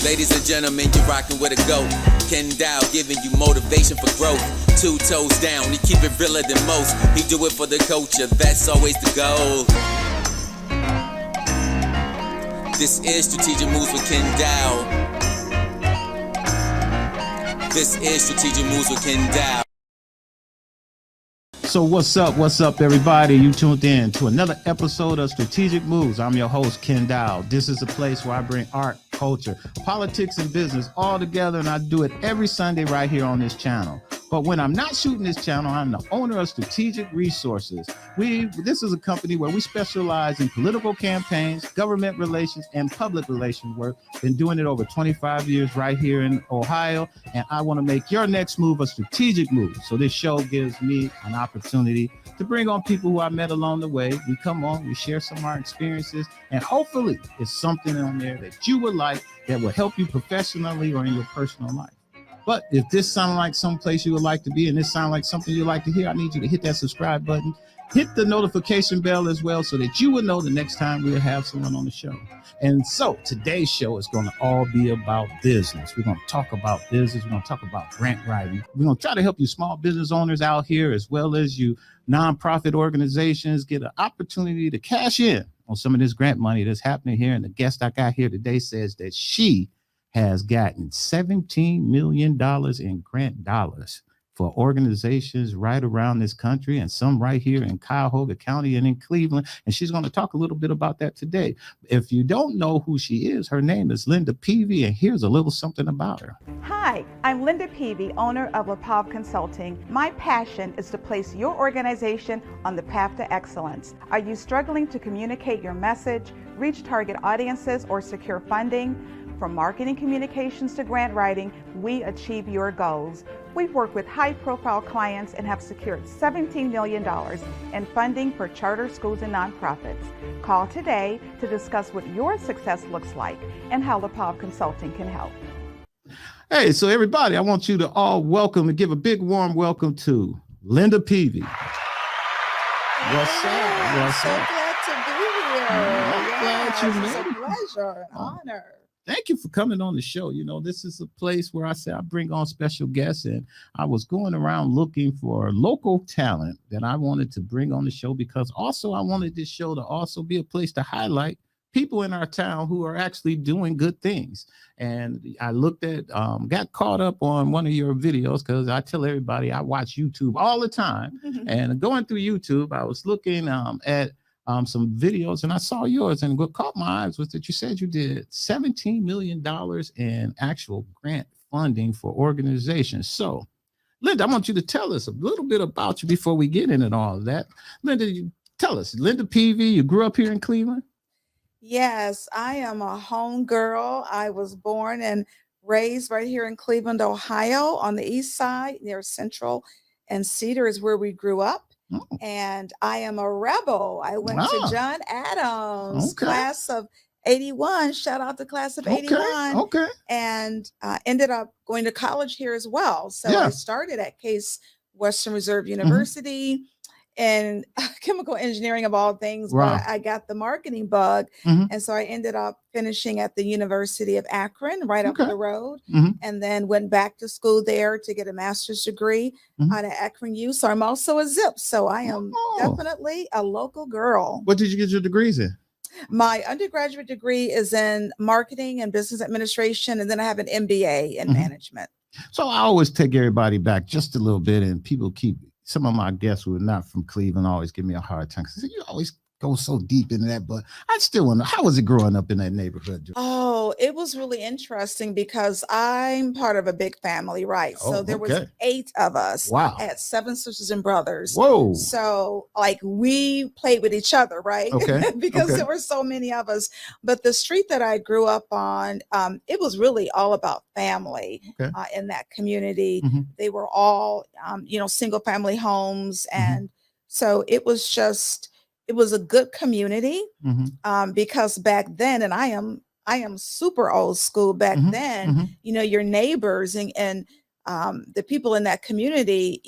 Ladies and gentlemen, you're rocking with a GOAT. Kenn Dowell giving you motivation for growth. 2 toes down, he keep it realer than most. He do it for the culture, that's always the goal. This is Strategic Moves with Kenn Dowell. This is Strategic Moves with Kenn Dowell. So what's up everybody? You tuned in to another episode of Strategic Moves. I'm your host, Kenn Dowell. This is a place where I bring art, culture, politics, and business all together, and I do it every Sunday right here on this channel. But when I'm not shooting this channel, I'm the owner of Strategic Resources. This is a company where we specialize in political campaigns, government relations, and public relations work. Been doing it over 25 years right here in Ohio, and I want to make your next move a strategic move. So this show gives me an opportunity to bring on people who I met along the way. We come on, we share some of our experiences, and hopefully it's something on there that you would like that will help you professionally or in your personal life. But if this sounds like some place you would like to be, and this sounds like something you'd like to hear, I need you to hit that subscribe button, hit the notification bell as well, so that you will know the next time we'll have someone on the show. And so today's show is going to all be about business. We're going to talk about business. We're going to talk about grant writing. We're going to try to help you small business owners out here, as well as you nonprofit organizations, get an opportunity to cash in on some of this grant money that's happening here. And the guest I got here today says that she has gotten $17 million in grant dollars for organizations right around this country, and some right here in Cuyahoga County and in Cleveland. And she's going to talk a little bit about that today. If you don't know who she is, her name is Linda Peavy, and here's a little something about her. Hi, I'm Linda Peavy, owner of RealPower Consulting. My passion is to place your organization on the path to excellence. Are you struggling to communicate your message, reach target audiences, or secure funding? From marketing communications to grant writing, we achieve your goals. We've worked with high-profile clients and have secured $17 million in funding for charter schools and nonprofits. Call today to discuss what your success looks like and how RealPower Consulting can help. Hey, so everybody, I want you to all welcome and give a big warm welcome to Linda Peavy. What's up? What's up? Glad to be here. Glad you It's made a it. pleasure, an honor. Thank you for coming on the show. You know, this is a place where I say I bring on special guests, and I was going around looking for local talent that I wanted to bring on the show, because also I wanted this show to also be a place to highlight people in our town who are actually doing good things. And I looked at, got caught up on one of your videos, because I tell everybody I watch YouTube all the time. And going through YouTube, I was looking at some videos, and I saw yours, and what caught my eyes was that you said you did $17 million in actual grant funding for organizations. So, Linda, I want you to tell us a little bit about you before we get into all of that. Linda, you tell us, Linda Peavy, you grew up here in Cleveland? Yes, I am a home girl. I was born and raised right here in Cleveland, Ohio, on the east side near Central, and Cedar is where we grew up. Oh. And I am a rebel. I went to John Adams, Okay. class of 81. Shout out to class of 81. Okay. And ended up going to college here as well. So Yeah. I started at Case Western Reserve University in chemical engineering of all things, Wow. but I got the marketing bug. Mhm. And so I ended up finishing at the University of Akron, right up Okay. the road, Mhm. and then went back to school there to get a master's degree Mhm. out of Akron U. So I'm also a Zip. So I am Oh. definitely a local girl. What did you get your degrees in? My undergraduate degree is in marketing and business administration, and then I have an MBA in management. So I always take everybody back just a little bit, and people keep, some of my guests who are not from Cleveland always give me a hard time, because you always go so deep into that. But I still wonder, how was it growing up in that neighborhood? Oh, it was really interesting because I'm part of a big family, right? Oh, So there was okay. 8 of us. Wow. I had 7 sisters and brothers. Whoa. So like we played with each other, right? Okay. Because Okay. there were so many of us. But the street that I grew up on, it was really all about family Okay. in that community. Mhm. They were all, single family homes. And so it was a good community. Because back then, and I am super old school back then, your neighbors and the people in that community,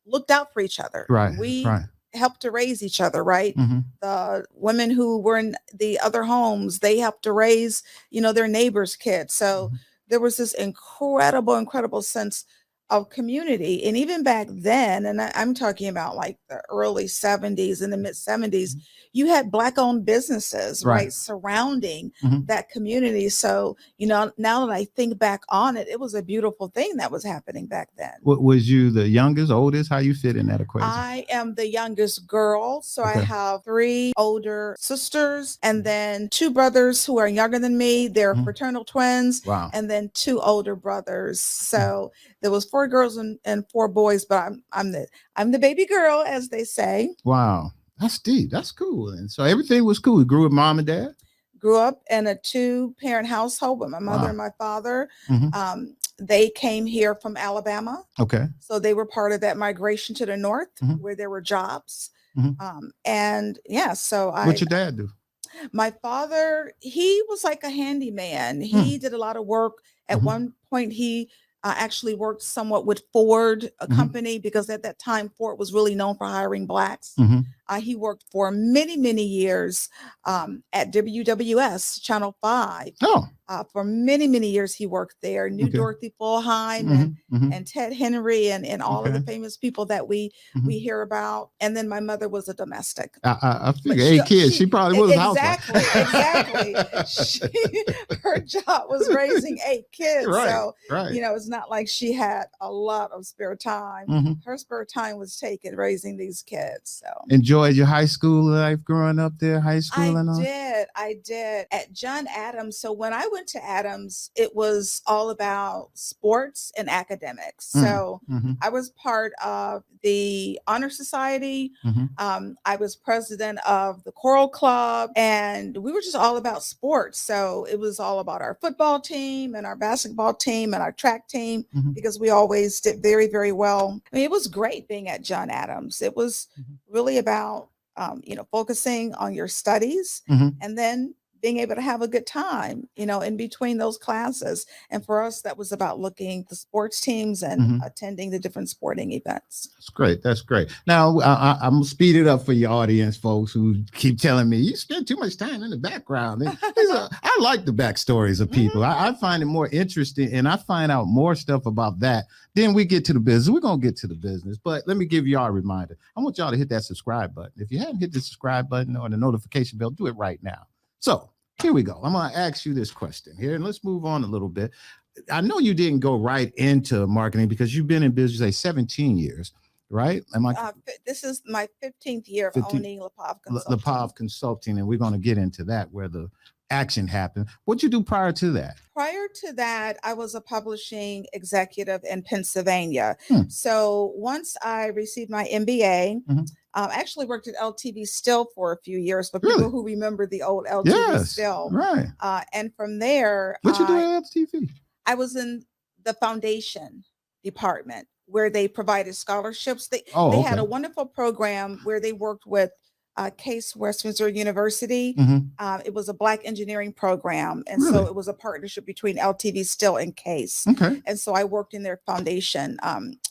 looked out for each other. Right. We Right. helped to raise each other, right? Mm-hmm. The women who were in the other homes, they helped to raise, their neighbors' kids. So Mm-hmm. there was this incredible sense of community. And even back then, and I'm talking about like the early 70s and the mid 70s, you had Black owned businesses, Right. right, surrounding Mm-hmm. that community. So, now that I think back on it, it was a beautiful thing that was happening back then. Was you the youngest, oldest? How you fit in that equation? I am the youngest girl. So Okay. I have 3 older sisters and then 2 brothers who are younger than me. They're Mhm. fraternal twins. Wow. And then 2 older brothers. So there was 4 girls and 4 boys, but I'm the baby girl, as they say. Wow. That's deep. That's cool. And so everything was cool. You grew with mom and dad? Grew up in a 2-parent household with my mother Wow. and my father. Mhm. They came here from Alabama. Okay. So they were part of that migration to the north Mhm. where there were jobs. Mhm. And yeah, so What'd your dad do? my father, he was like a handyman. He did a lot of work. At Mhm. one point, he actually worked somewhat with Ford, a Mhm. company, because at that time, Ford was really known for hiring Blacks. Mhm. He worked for many years at WWS, Channel 5. Oh. For many years, he worked there. Knew Okay. Dorothy Fullheim Mhm. Mhm. and Ted Henry and all of the Okay. famous people that we Mhm. hear about. And then my mother was a domestic. I But figure 8 kids. She probably was a housewife. exactly. Her job was raising 8 kids. Right. So, Right. it's not like she had a lot of spare time. Mhm. Her spare time was taken raising these kids. So Enjoyed your high school life growing up there, high school and all? I did at John Adams. So when I went to Adams, it was all about sports and academics. So Mhm. I was part of the honor society. Mhm. I was president of the choral club, and we were just all about sports. So it was all about our football team and our basketball team and our track team, Mhm. because we always did very well. I mean, it was great being at John Adams. It was really about focusing on your studies Mhm. and then being able to have a good time, in between those classes. And for us, that was about looking at the sports teams and Mhm. attending the different sporting events. That's great. That's great. Now, I'm going to speed it up for your audience, folks who keep telling me you spend too much time in the background. I like the backstories of people. I find it more interesting, and I find out more stuff about that. Then we get to the business. We're going to get to the business, but let me give y'all a reminder. I want y'all to hit that subscribe button. If you haven't hit the subscribe button or the notification bell, do it right now. So here we go. I'm going to ask you this question here, and let's move on a little bit. I know you didn't go right into marketing because you've been in business, say 17 years, right? Am I? This is my 15th year of 15 owning LaPav Consulting. LaPav Consulting, and we're going to get into that where the action happened. What'd you do prior to that? Prior to that, I was a publishing executive in Pennsylvania. So once I received my MBA, I actually worked at LTV Still for a few years, for people who remember the old LTV Still. Right. And from there, what you do at LTV? I was in the foundation department where they provided scholarships. They had a wonderful program where they worked with Case West Missouri University. It was a Black engineering program. And so it was a partnership between LTV Still and Case. Okay. And so I worked in their foundation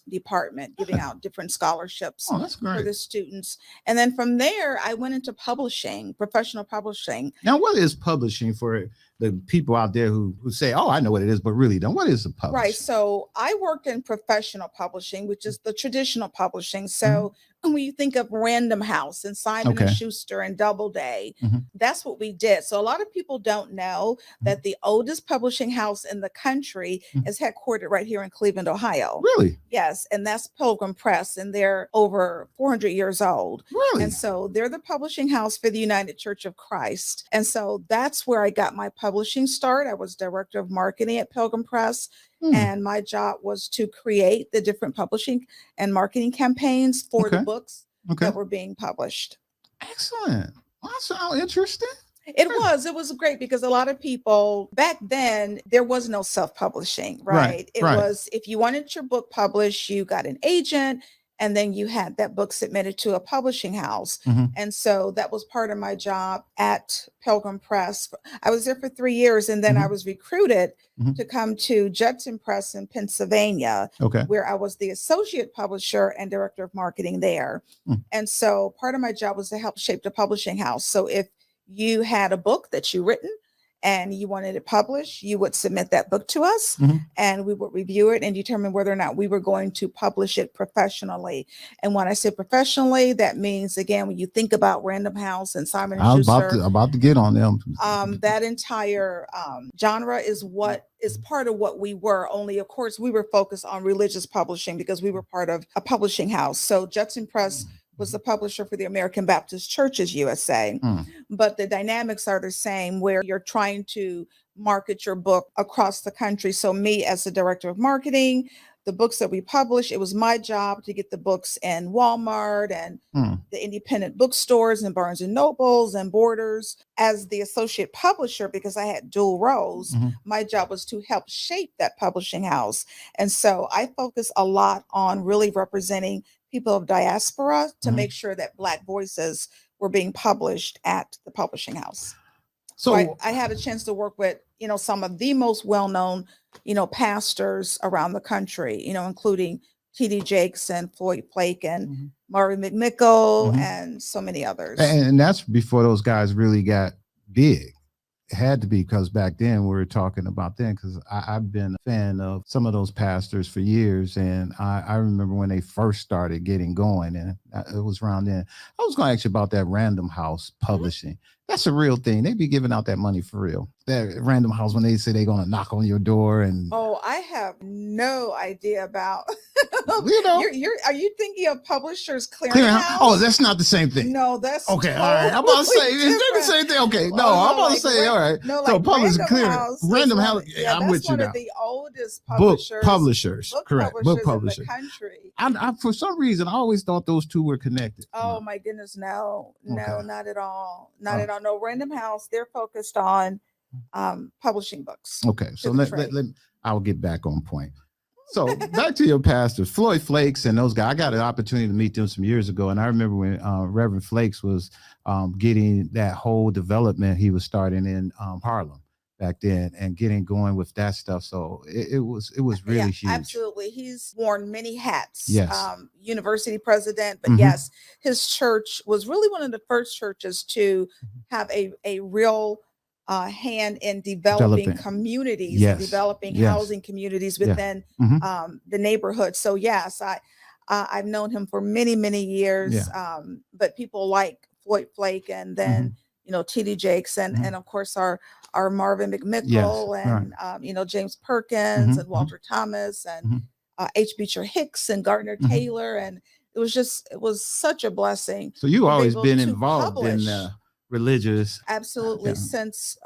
department, giving out different scholarships for the students. And then from there, I went into publishing, professional publishing. Now, what is publishing for the people out there who say, oh, I know what it is, but really don't? What is a publishing? Right. So I worked in professional publishing, which is the traditional publishing. So when you think of Random House and Simon and Schuster and Doubleday, that's what we did. So a lot of people don't know that the oldest publishing house in the country is headquartered right here in Cleveland, Ohio. Really? Yes. And that's Pilgrim Press, and they're over 400 years old. Really? And so they're the publishing house for the United Church of Christ. And so that's where I got my publishing start. I was director of marketing at Pilgrim Press. And my job was to create the different publishing and marketing campaigns for the books that were being published. Excellent. That sounds interesting. It was great because a lot of people back then, there was no self-publishing, right? It was, if you wanted your book published, you got an agent and then you had that book submitted to a publishing house. And so that was part of my job at Pilgrim Press. I was there for 3 years, and then I was recruited to come to Judson Press in Pennsylvania, where I was the associate publisher and director of marketing there. And so part of my job was to help shape the publishing house. So if you had a book that you written and you wanted it published, you would submit that book to us, and we would review it and determine whether or not we were going to publish it professionally. And when I say professionally, that means, again, when you think about Random House and Simon and Schuster, I was about to get on them. That entire genre is what is part of what we were. Only, of course, we were focused on religious publishing because we were part of a publishing house. So Judson Press was the publisher for the American Baptist Churches USA. But the dynamics are the same, where you're trying to market your book across the country. So me, as the director of marketing, the books that we publish, it was my job to get the books in Walmart and the independent bookstores and Barnes and Nobles and Borders. As the associate publisher, because I had dual roles, my job was to help shape that publishing house. And so I focus a lot on really representing people of diaspora to make sure that Black voices were being published at the publishing house. So I had a chance to work with, some of the most well-known, pastors around the country, including T.D. Jakes and Floyd Flake and Marvin McMichael and so many others. And that's before those guys really got big. It had to be, because back then we were talking about then, because I've been a fan of some of those pastors for years. And I remember when they first started getting going, and it was around then. I was going to ask you about that Random House publishing. That's a real thing. They be giving out that money for real. That Random House, when they say they're going to knock on your door and. Oh, I have no idea about. Are you thinking of Publishers Clearinghouse? Oh, that's not the same thing. No, that's okay. All right, I'm about to say is that the same thing? Okay, no, I'm about to say all right. No, so like Publishers Clearinghouse. Random House. Yeah, I'm with you now. One of the oldest publishers. Correct. Book publishers in the country. I for some reason I always thought those two were connected. Oh my goodness, no, not at all, not at all. No, Random House. They're focused on publishing books. Okay, so I'll get back on point. So back to your pastors, Floyd Flakes and those guys. I got an opportunity to meet them some years ago, and I remember when Reverend Flakes was getting that whole development he was starting in Harlem back then and getting going with that stuff. So it was really huge. Absolutely. He's worn many hats. Yes. University president, but yes, his church was really one of the first churches to have a real hand in developing communities, developing housing communities within the neighborhood. So yes, I've known him for many, many years. But people like Floyd Flake and then T.D. Jakes and of course our Marvin McMichael and James Perkins and Walter Thomas and H. Beecher Hicks and Gardner Taylor, and it was such a blessing. So you always been involved in religious. Absolutely. Since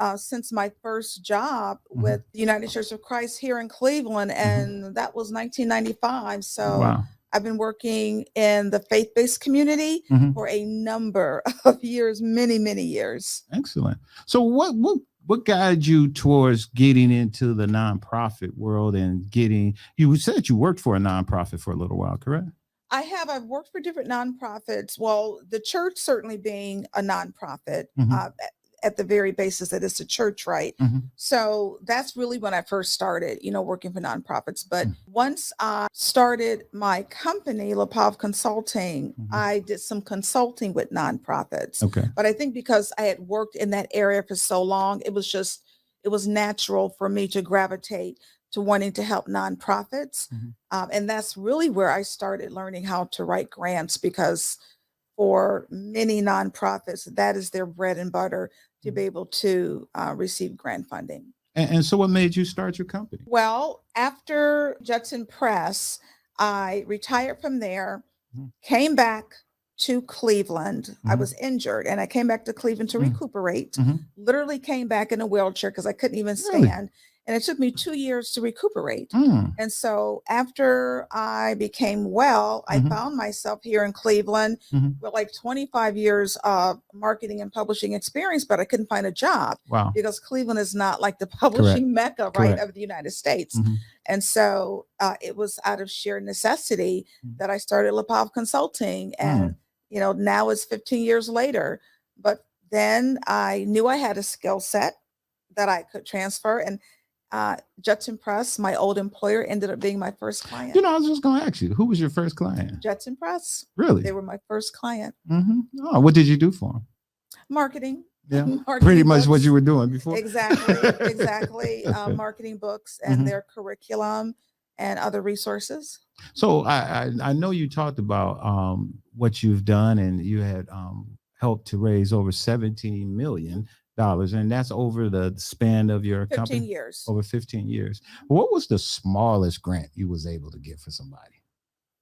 my first job with the United Church of Christ here in Cleveland, and that was 1995. So I've been working in the faith-based community for a number of years, many, many years. Excellent. So what guided you towards getting into the nonprofit world and you said you worked for a nonprofit for a little while, correct? I've worked for different nonprofits. Well, the church certainly being a nonprofit at the very basis that it's a church, right? So that's really when I first started, working for nonprofits. But once I started my company, LaPav Consulting, I did some consulting with nonprofits. Okay. But I think because I had worked in that area for so long, it was natural for me to gravitate to wanting to help nonprofits. And that's really where I started learning how to write grants, because for many nonprofits, that is their bread and butter, to be able to receive grant funding. And so what made you start your company? Well, after Judson Press, I retired from there, came back to Cleveland. I was injured and I came back to Cleveland to recuperate, literally came back in a wheelchair because I couldn't even stand. And it took me 2 years to recuperate. Mm. And so after I became well, I found myself here in Cleveland with like 25 years of marketing and publishing experience, but I couldn't find a job. Wow. Because Cleveland is not like the publishing mecca, right, of the United States. And so it was out of sheer necessity that I started LaPav Consulting. And, you know, now it's 15 years later. But then I knew I had a skill set that I could transfer. And Judson Press, my old employer, ended up being my first client. You know, I was just going to ask you, who was your first client? Judson Press. Really? They were my first client. Oh, what did you do for them? Marketing. Yeah, Marketing pretty much books. what you were doing before. Exactly. Marketing books and their curriculum and other resources. So I know you talked about what you've done, and you had helped to raise over $17 million. And that's over the span of your 15 company? years. Over 15 years. What was the smallest grant you was able to get for somebody?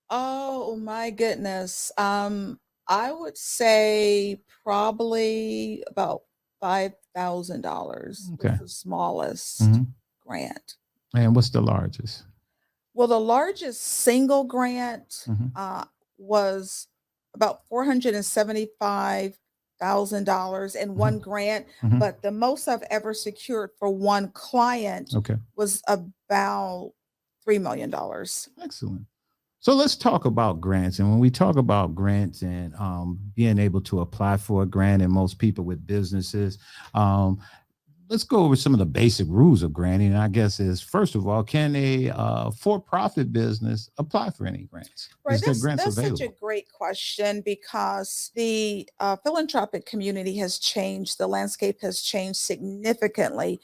Oh my goodness. I would say probably about $5,000 was the smallest grant. And what's the largest? Well, the largest single grant was about $475,000 in one grant, but the most I've ever secured for one client was about $3 million. Excellent. So let's talk about grants. And when we talk about grants and being able to apply for a grant, and most people with businesses, let's go over some of the basic rules of granting. And I guess is, first of all, can a for-profit business apply for any grants? Right, Is there grants available? Such a great question, because the philanthropic community has changed. The landscape has changed significantly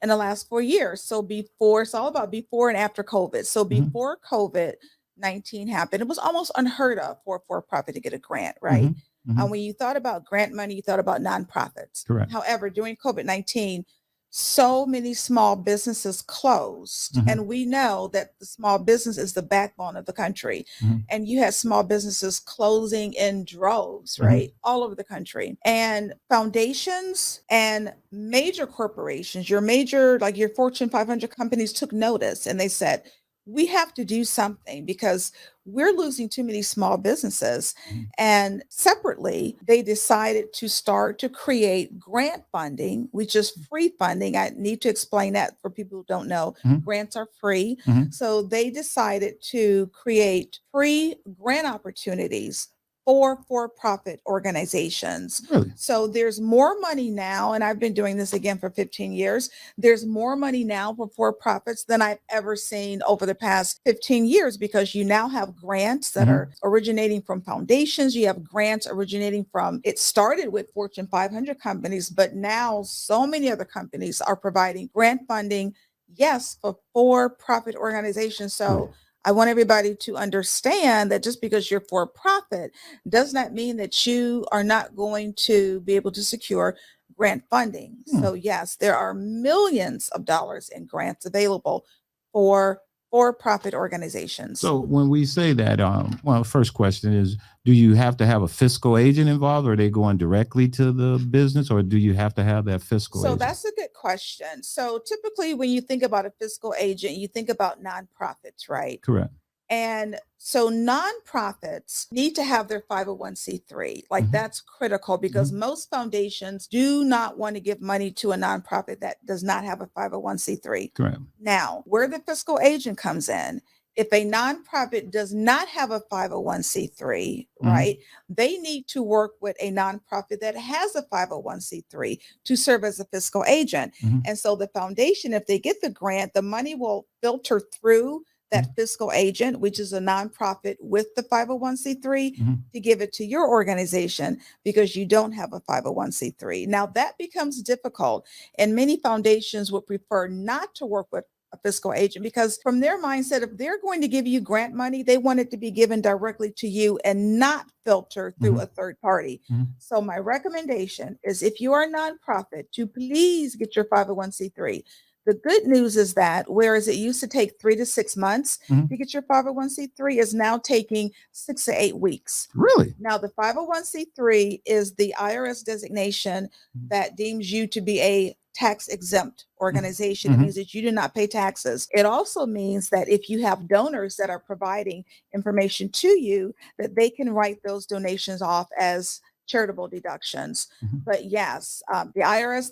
in the last 4 years. So it's all about before and after COVID. So before COVID-19 happened, it was almost unheard of for a for-profit to get a grant, right? When you thought about grant money, you thought about nonprofits. Correct. However, during COVID-19, so many small businesses closed. And we know that the small business is the backbone of the country. And you had small businesses closing in droves, right? All over the country. And foundations and major corporations, your major, like your Fortune 500 companies, took notice, and they said, we have to do something because we're losing too many small businesses. And separately, they decided to start to create grant funding, which is free funding. I need to explain that for people who don't know. Grants are free. So they decided to create free grant opportunities for-profit organizations. Really? So there's more money now, and I've been doing this again for 15 years. There's more money now for-profits than I've ever seen over the past 15 years, because you now have grants that are originating from foundations. You have grants originating from, it started with Fortune 500 companies, but now so many other companies are providing grant funding, yes, for for-profit organizations. So I want everybody to understand that just because you're for profit does not mean that you are not going to be able to secure grant funding. So yes, there are millions of dollars in grants available for for-profit organizations. So when we say that, well, first question is, do you have to have a fiscal agent involved, or are they going directly to the business, or do you have to have that fiscal agent? That's a good question. So typically when you think about a fiscal agent, you think about nonprofits, right? Correct. And so nonprofits need to have their 501c3. Like that's critical, because most foundations do not want to give money to a nonprofit that does not have a 501c3. Correct. Now, where the fiscal agent comes in, if a nonprofit does not have a 501c3, right, they need to work with a nonprofit that has a 501c3 to serve as a fiscal agent. And so the foundation, if they get the grant, the money will filter through that fiscal agent, which is a nonprofit with the 501c3, to give it to your organization, because you don't have a 501c3. Now that becomes difficult, and many foundations would prefer not to work with a fiscal agent, because from their mindset, if they're going to give you grant money, they want it to be given directly to you and not filter through a third party. So my recommendation is, if you are a nonprofit, to please get your 501c3. The good news is that whereas it used to take 3 to 6 months to get your 501c3, is now taking 6 to 8 weeks. Really? Now, the 501c3 is the IRS designation that deems you to be a tax exempt organization. It means that you do not pay taxes. It also means that if you have donors that are providing information to you, that they can write those donations off as charitable deductions. But yes, the IRS,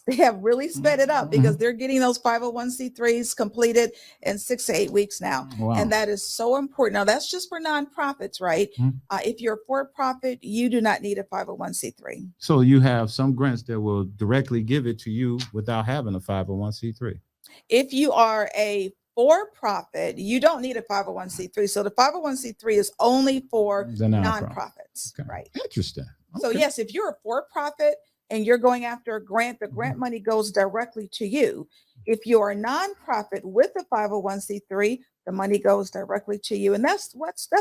they have really sped it up because they're getting those 501c3s completed in 6 to 8 weeks now. Wow. And that is so important. Now that's just for nonprofits, right? If you're for profit, you do not need a 501c3. So you have some grants that will directly give it to you without having a 501c3. If you are a for-profit, you don't need a 501c3. So the 501c3 is only for The nonprofits, Okay. right? Interesting. So Okay. yes, if you're a for-profit and you're going after a grant, the grant money goes directly to you. If you're a nonprofit with a 501c3, the money goes directly to you. And that's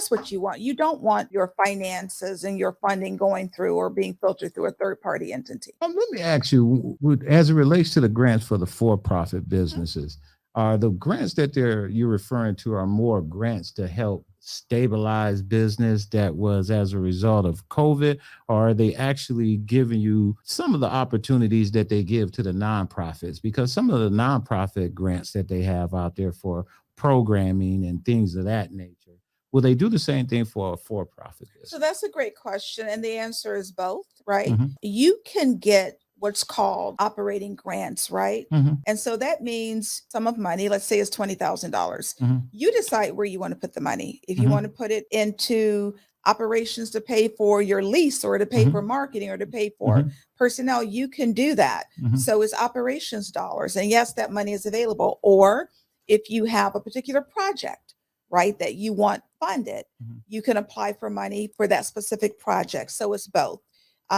what you want. You don't want your finances and your funding going through or being filtered through a third-party entity. Let me ask you, as it relates to the grants for the for-profit businesses, are the grants that you're referring to are more grants to help stabilize business that was as a result of COVID, or are they actually giving you some of the opportunities that they give to the nonprofits? Because some of the nonprofit grants that they have out there for programming and things of that nature, will they do the same thing for a for-profit business? So that's a great question. And the answer is both, right? You can get what's called operating grants, right? And so that means sum of money, let's say it's $20,000. You decide where you want to put the money. If you want to put it into operations to pay for your lease or to pay for marketing or to pay for personnel, you can do that. So it's operations dollars. And yes, that money is available. Or if you have a particular project, right, that you want funded, you can apply for money for that specific project. So it's both.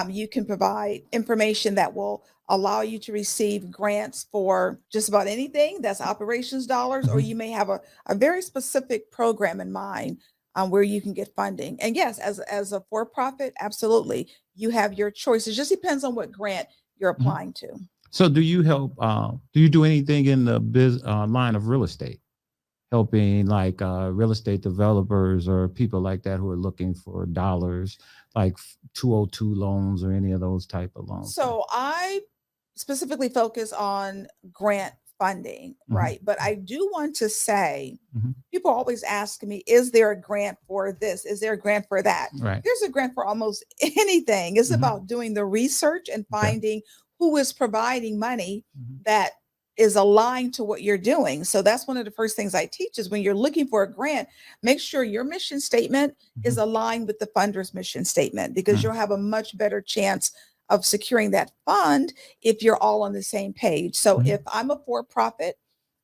You can provide information that will allow you to receive grants for just about anything that's operations dollars, or you may have a very specific program in mind where you can get funding. And yes, as a for-profit, absolutely, you have your choice. It just depends on what grant you're applying to. So do you help, do you do anything in the line of real estate? Helping like real estate developers or people like that who are looking for dollars, like 202 loans or any of those type of loans? So I specifically focus on grant funding, right? But I do want to say, people always ask me, is there a grant for this? Is there a grant for that? Right. There's a grant for almost anything. It's about doing the research and finding who is providing money that is aligned to what you're doing. So that's one of the first things I teach is when you're looking for a grant, make sure your mission statement is aligned with the funder's mission statement, because you'll have a much better chance of securing that fund if you're all on the same page. So if I'm a for-profit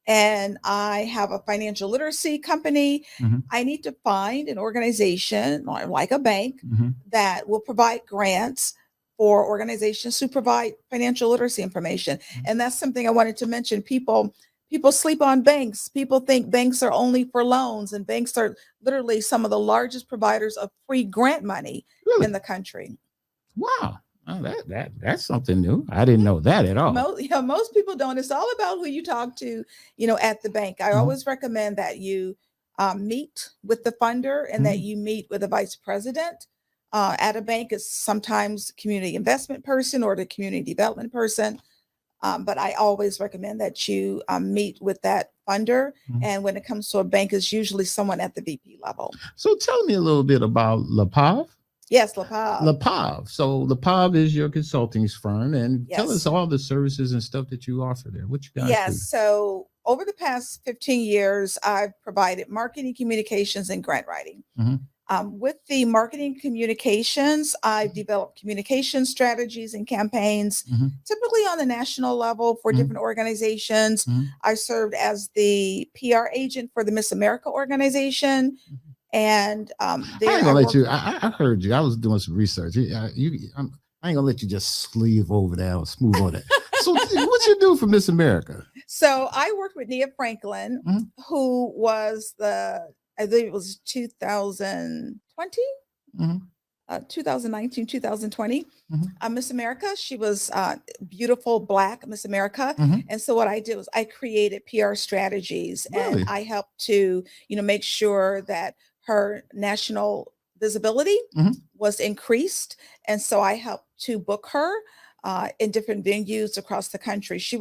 and I have a financial literacy company, I need to find an organization like a bank that will provide grants for organizations who provide financial literacy information. And that's something I wanted to mention. People sleep on banks. People think banks are only for loans, and banks are literally some of the largest providers of free grant money in the country. Wow. Oh, that's something new. I didn't know that at all. Most people don't. It's all about who you talk to, at the bank. I always recommend that you meet with the funder and that you meet with the vice president. At a bank, it's sometimes community investment person or the community development person. But I always recommend that you meet with that funder. And when it comes to a bank, it's usually someone at the VP level. So tell me a little bit about LePav. Yes, LePav. LePav. So LePav is your consulting firm, and tell us all the services and stuff that you offer there. What you guys do? Yes. So over the past 15 years, I've provided marketing, communications, and grant writing. With the marketing communications, I've developed communication strategies and campaigns, typically on the national level for different organizations. I served as the PR agent for the Miss America organization. And I ain't gonna let you. I heard you. I was doing some research. I ain't gonna let you just sleeve over that or smooth over that. So what you do for Miss America? So I worked with Nia Franklin, who was I believe it was 2020, 2019, 2020. Miss America. She was beautiful Black Miss America. And so what I did was I created PR strategies, and I helped to, make sure that her national visibility was increased. And so I helped to book her in different venues across the country. She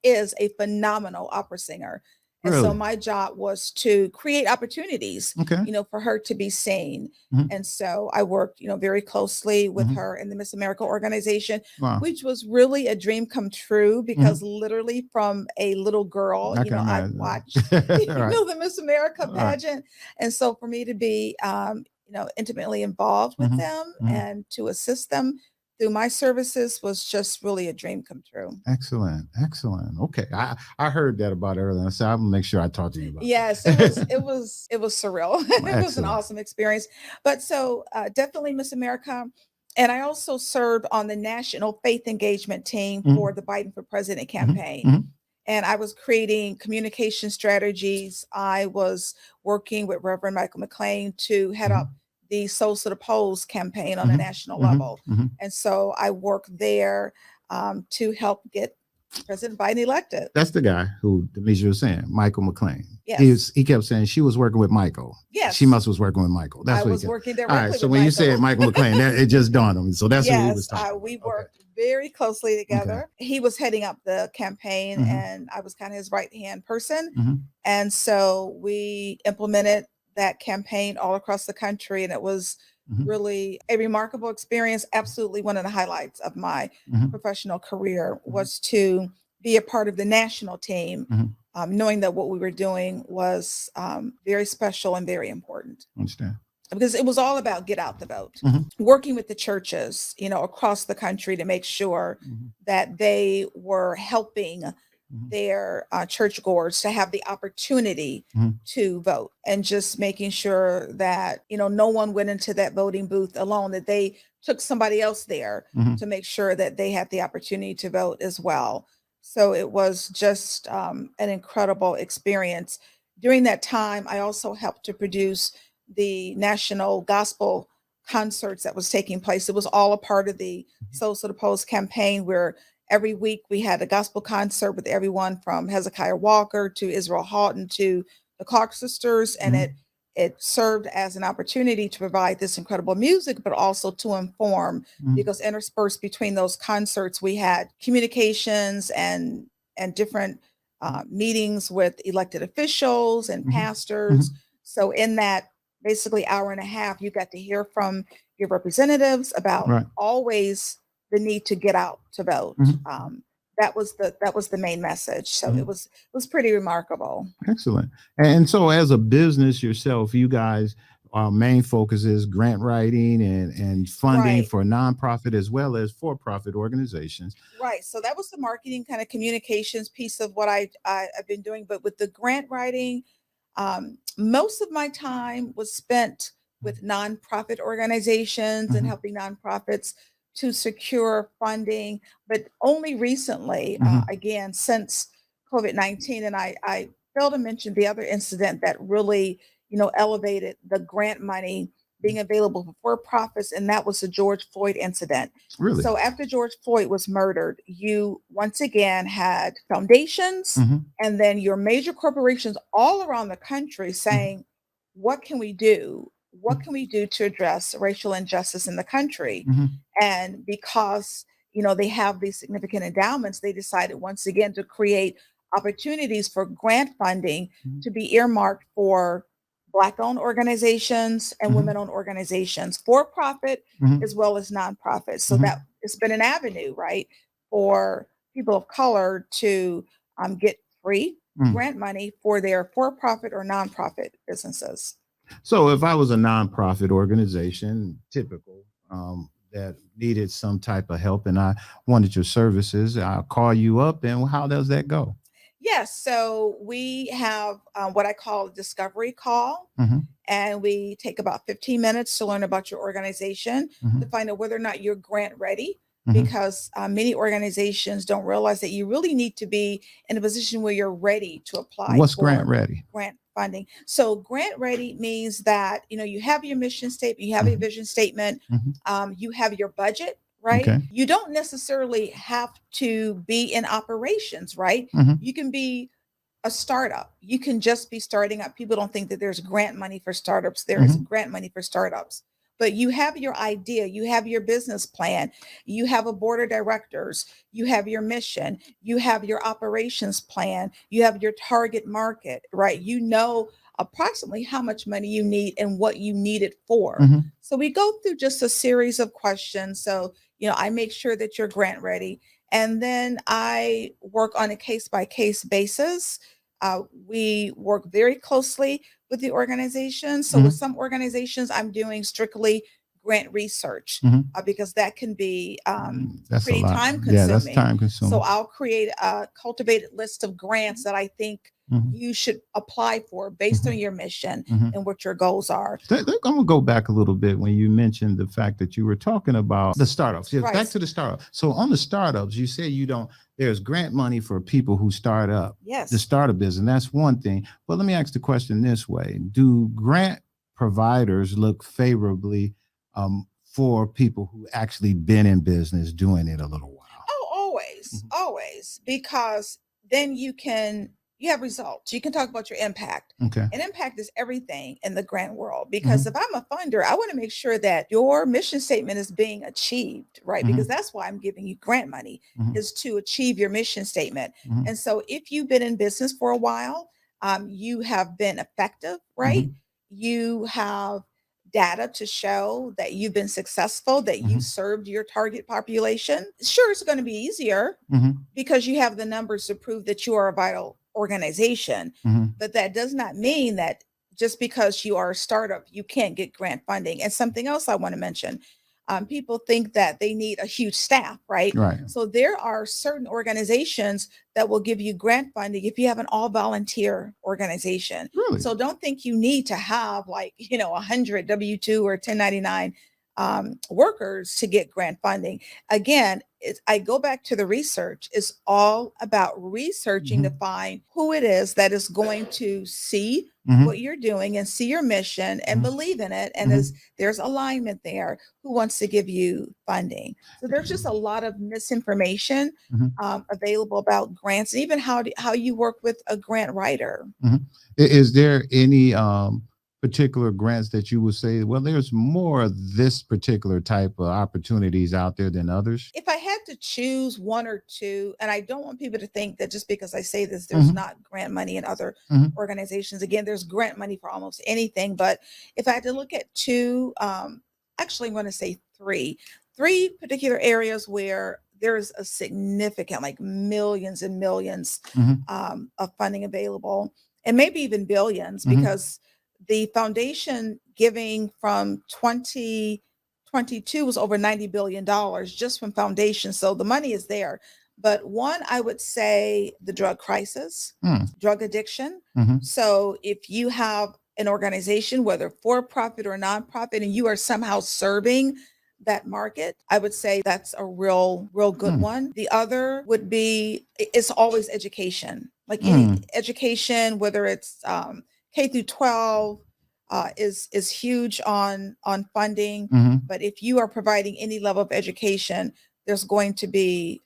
is a phenomenal opera singer. And so Really? my job was to create opportunities, Okay. for her to be seen. Mhm. And so I worked, very closely with Mhm. her in the Miss America organization, Wow. which was really a dream come true because literally from a little girl, I can I imagine. watched, Right. the Miss America Right. pageant. And so for me to be, intimately involved with Mhm. them Mhm. and to assist them through my services was just really a dream come true. Excellent. Excellent. Okay. I heard that about earlier. So I'm gonna make sure I talk to you about Yes, that. it was surreal. It was an Excellent. awesome experience. But so definitely Miss America. And I also served on the national faith engagement team Mhm. for the Biden for President Mhm. campaign. Mhm. And I was creating communication strategies. I was working with Reverend Michael McLean to head Mhm. up the Souls to the Polls campaign on a Mhm. national Mhm. level. Mhm. And so I worked there to help get President Biden elected. That's the guy who Demetria was saying, Michael McLean. Yes. He kept saying she was working with Michael. Yes. She was working with Michael. That's I what was he kept. working All directly right. So with when you Michael. said Michael McLean, it just dawned on me. So that's who he was Yes, talking we about. worked very closely together. He was heading up the campaign, Mhm. and I was kind of his right-hand person. Mhm. And so we implemented that campaign all across the country, and it was Mhm. really a remarkable experience. Absolutely one of the highlights of my Mhm. professional career was to be a part of the national team, Mhm. knowing that what we were doing was very special and very important Understand. because it was all about get out the vote, Mhm. working with the churches, across the country to make sure Mhm. that they were helping Mhm. their churchgoers to have the opportunity Mhm. to vote, and just making sure that no one went into that voting booth alone, that they took somebody else there Mhm. to make sure that they had the opportunity to vote as well. So it was just an incredible experience. During that time, I also helped to produce the national gospel concerts that was taking place. It was all a part of the Souls to the Polls campaign, where every week we had a gospel concert with everyone from Hezekiah Walker to Israel Houghton to the Clark sisters. And it served as an opportunity to provide this incredible music, but also to inform, Mhm. because interspersed between those concerts, we had communications and different meetings with elected officials and Mhm. pastors. Mhm. So in that basically hour and a half, you got to hear from your representatives about Right. always the need to get out to vote. Mhm. That was the main message. So Mhm. it was pretty remarkable. Excellent. And so, as a business yourself, you guys, main focus is grant writing and funding Right. for nonprofit as well as for-profit organizations. Right. So that was the marketing kind of communications piece of what I've been doing. But with the grant writing, most of my time was spent with nonprofit organizations and Mhm. helping nonprofits to secure funding. But only recently, Mhm. again, since COVID-19, and I failed to mention the other incident that really, elevated the grant money being available for profits, and that was the George Floyd incident. Really? So after George Floyd was murdered, you once again had foundations Mhm. and then your major corporations all around the country saying, what can we do? What can we do to address racial injustice in the country? Mhm. And because they have these significant endowments, they decided once again to create opportunities for grant funding Mhm. to be earmarked for Black-owned organizations and Mhm. women-owned organizations, for profit Mhm. as well as nonprofits. So that Mhm. it's been an avenue, right, for people of color to get free Mm. grant money for their for-profit or nonprofit businesses. So, if I was a nonprofit organization, typical, that needed some type of help, and I wanted your services, I'll call you up. And how does that go? Yes, so we have what I call a discovery call, Mhm. and we take about 15 minutes to learn about your organization, to Mhm. find out whether or not you're grant ready, Mhm. because many organizations don't realize that you really need to be in a position where you're ready to apply What's grant for ready? grant funding. So grant ready means that you have your mission statement, you have your Mhm. vision statement, Mhm. you have your budget, right? Okay. You don't necessarily have to be in operations, right? Mhm. You can be a startup. You can just be starting up. People don't think that there's grant money for startups. There is Mhm. grant money for startups. but you have your idea, you have your business plan, you have a board of directors, you have your mission, you have your operations plan, you have your target market, right? You know approximately how much money you need and what you need it for. Mhm. So we go through just a series of questions. So, I make sure that you're grant ready. And then I work on a case by case basis. We work very closely with the organization. So with Mhm. some organizations, I'm doing strictly grant research Mhm. because that can be That's a pretty lot. time Yeah, that's consuming. time So consuming. I'll create a cultivated list of grants that I think Mhm. you should apply for based on Mhm. your mission Mhm. and what your goals are. I'm gonna go back a little bit when you mentioned the fact that you were talking about the startups. Yeah, back Right. to the startup. So on the startups, you say you don't. There's grant money for people who start up to Yes. start a business. That's one thing. But let me ask the question this way: do grant providers look favorably for people who actually been in business doing it a little while? Oh, always, Mhm. always, because then you have results. You can talk about your impact. Okay. And impact is everything in the grant world because Mhm. if I'm a funder, I want to make sure that your mission statement is being achieved, right? Because Mhm. that's why I'm giving you grant money Mhm. is to achieve your mission statement. Mhm. And so if you've been in business for a while, you have been effective, right? Mhm. You have data to show that you've been successful, that you Mhm. served your target population. Sure, it's going to be easier Mhm. because you have the numbers to prove that you are a vital organization. Mhm. But that does not mean that just because you are a startup, you can't get grant funding. And something else I want to mention people think that they need a huge staff, right? Right. So there are certain organizations that will give you grant funding if you have an all volunteer organization. Really? So don't think you need to have like, 100 W-2 or 1099 workers to get grant funding. Again, I go back to the research. It's all about researching to Mhm. find who it is that is going to see Mhm. what you're doing and see your mission and Mhm. believe in it. And Mhm. there's alignment there who wants to give you funding. So there's just a lot of misinformation Mhm. available about grants and even how you work with a grant writer. Mhm. Is there any particular grants that you would say, well, there's more of this particular type of opportunities out there than others? If I had to choose one or two, and I don't want people to think that just because I say this, there's Mhm. not grant money in other Mhm. organizations. Again, there's grant money for almost anything. But if I had to look at two, actually, I'm going to say three particular areas where there's a significant, like millions and millions Mhm. of funding available, and maybe even billions, Mhm. because the foundation giving from 2022 was over $90 billion just from foundation. So the money is there. But one, I would say the drug crisis, Mm. drug addiction. Mhm. So if you have an organization, whether for profit or nonprofit, and you are somehow serving that market, I would say that's a real good Mm. one. The other would be it's always education, like any Mm. education, whether it's K through 12 is huge on funding. Mhm. But if you are providing any level of education, there's going to be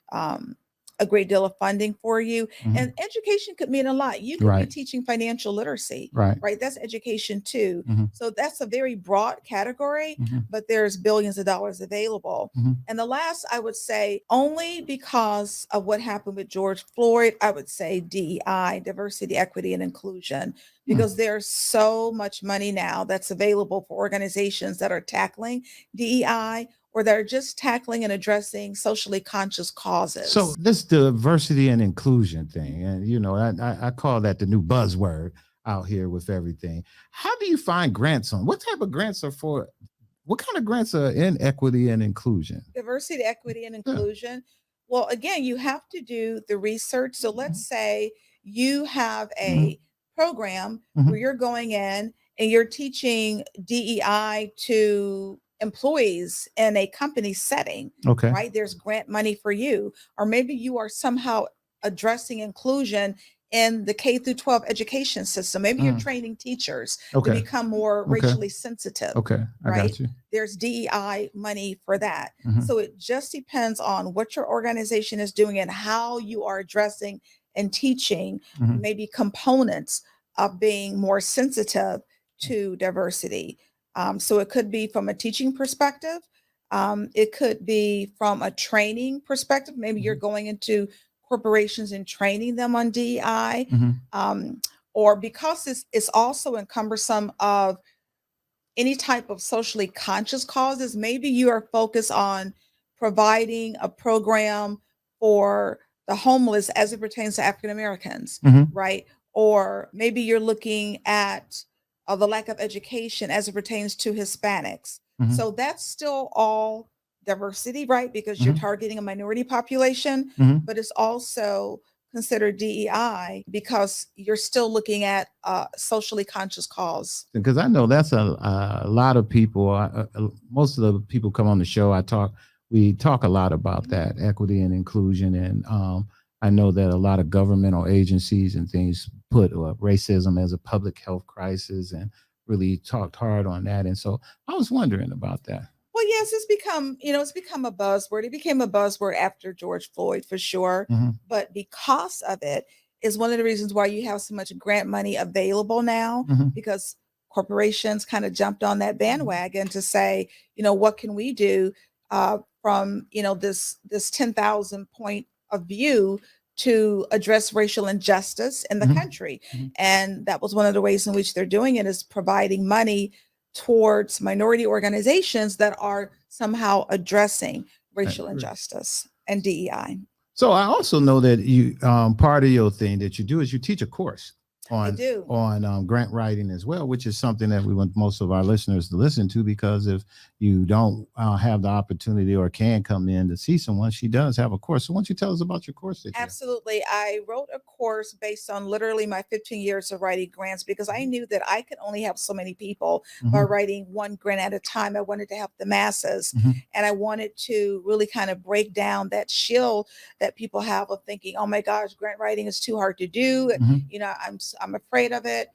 a great deal of funding for you. And Mhm. education could mean a lot. You could be Right. teaching financial literacy, Right. right? That's education too. Mhm. So that's a very broad category, Mhm. but there's billions of dollars available. Mhm. And the last, I would say, only because of what happened with George Floyd, I would say DEI, diversity, equity, and inclusion, Mm. because there's so much money now that's available for organizations that are tackling DEI or that are just tackling and addressing socially conscious causes. So this diversity and inclusion thing, and I call that the new buzzword out here with everything. How do you find grants on? What type of grants are for? What kind of grants are in equity and inclusion? Diversity, equity, and Yeah. inclusion. Well, again, you have to do the research. So let's say you have Mhm. a program where Mhm. you're going in and you're teaching DEI to employees in a company setting, Okay. right? There's grant money for you. Or maybe you are somehow addressing inclusion in the K through 12 education system. Maybe you're Mm. training teachers to Okay. become more Okay. racially sensitive, Okay. I right? got you. There's DEI money for that. Mhm. So it just depends on what your organization is doing and how you are addressing and teaching Mhm. maybe components of being more sensitive to diversity. So it could be from a teaching perspective. It could be from a training perspective. Maybe you're going into corporations and training them on DEI, or because it's also encumbersome of any type of socially conscious causes. Maybe you are focused on providing a program for the homeless as it pertains to African Americans, right? Or maybe you're looking at the lack of education as it pertains to Hispanics. So that's still all diversity, right? Because you're targeting a minority population, but it's also considered DEI because you're still looking at socially conscious cause. Because I know that's a lot of people. Most of the people come on the show. We talk a lot about that equity and inclusion, and I know that a lot of governmental agencies and things put racism as a public health crisis and really talked hard on that. And so I was wondering about that. Well, yes, it's become a buzzword. It became a buzzword after George Floyd, for sure. But because of it is one of the reasons why you have so much grant money available now, because corporations kind of jumped on that bandwagon to say, what can we do from, this 10,000 point of view to address racial injustice in the country. And that was one of the ways in which they're doing it, is providing money towards minority organizations that are somehow addressing racial injustice and DEI. So I also know that you part of your thing that you do is you teach a course on grant writing as well, which is something that we want most of our listeners to listen to, because if you don't have the opportunity or can come in to see someone, she does have a course. So why don't you tell us about your course? Absolutely. I wrote a course based on literally my 15 years of writing grants, because I knew that I could only help so many people by writing one grant at a time. I wanted to help the masses, and I wanted to really kind of break down that shield that people have of thinking, oh my gosh, grant writing is too hard to do. I'm afraid of it.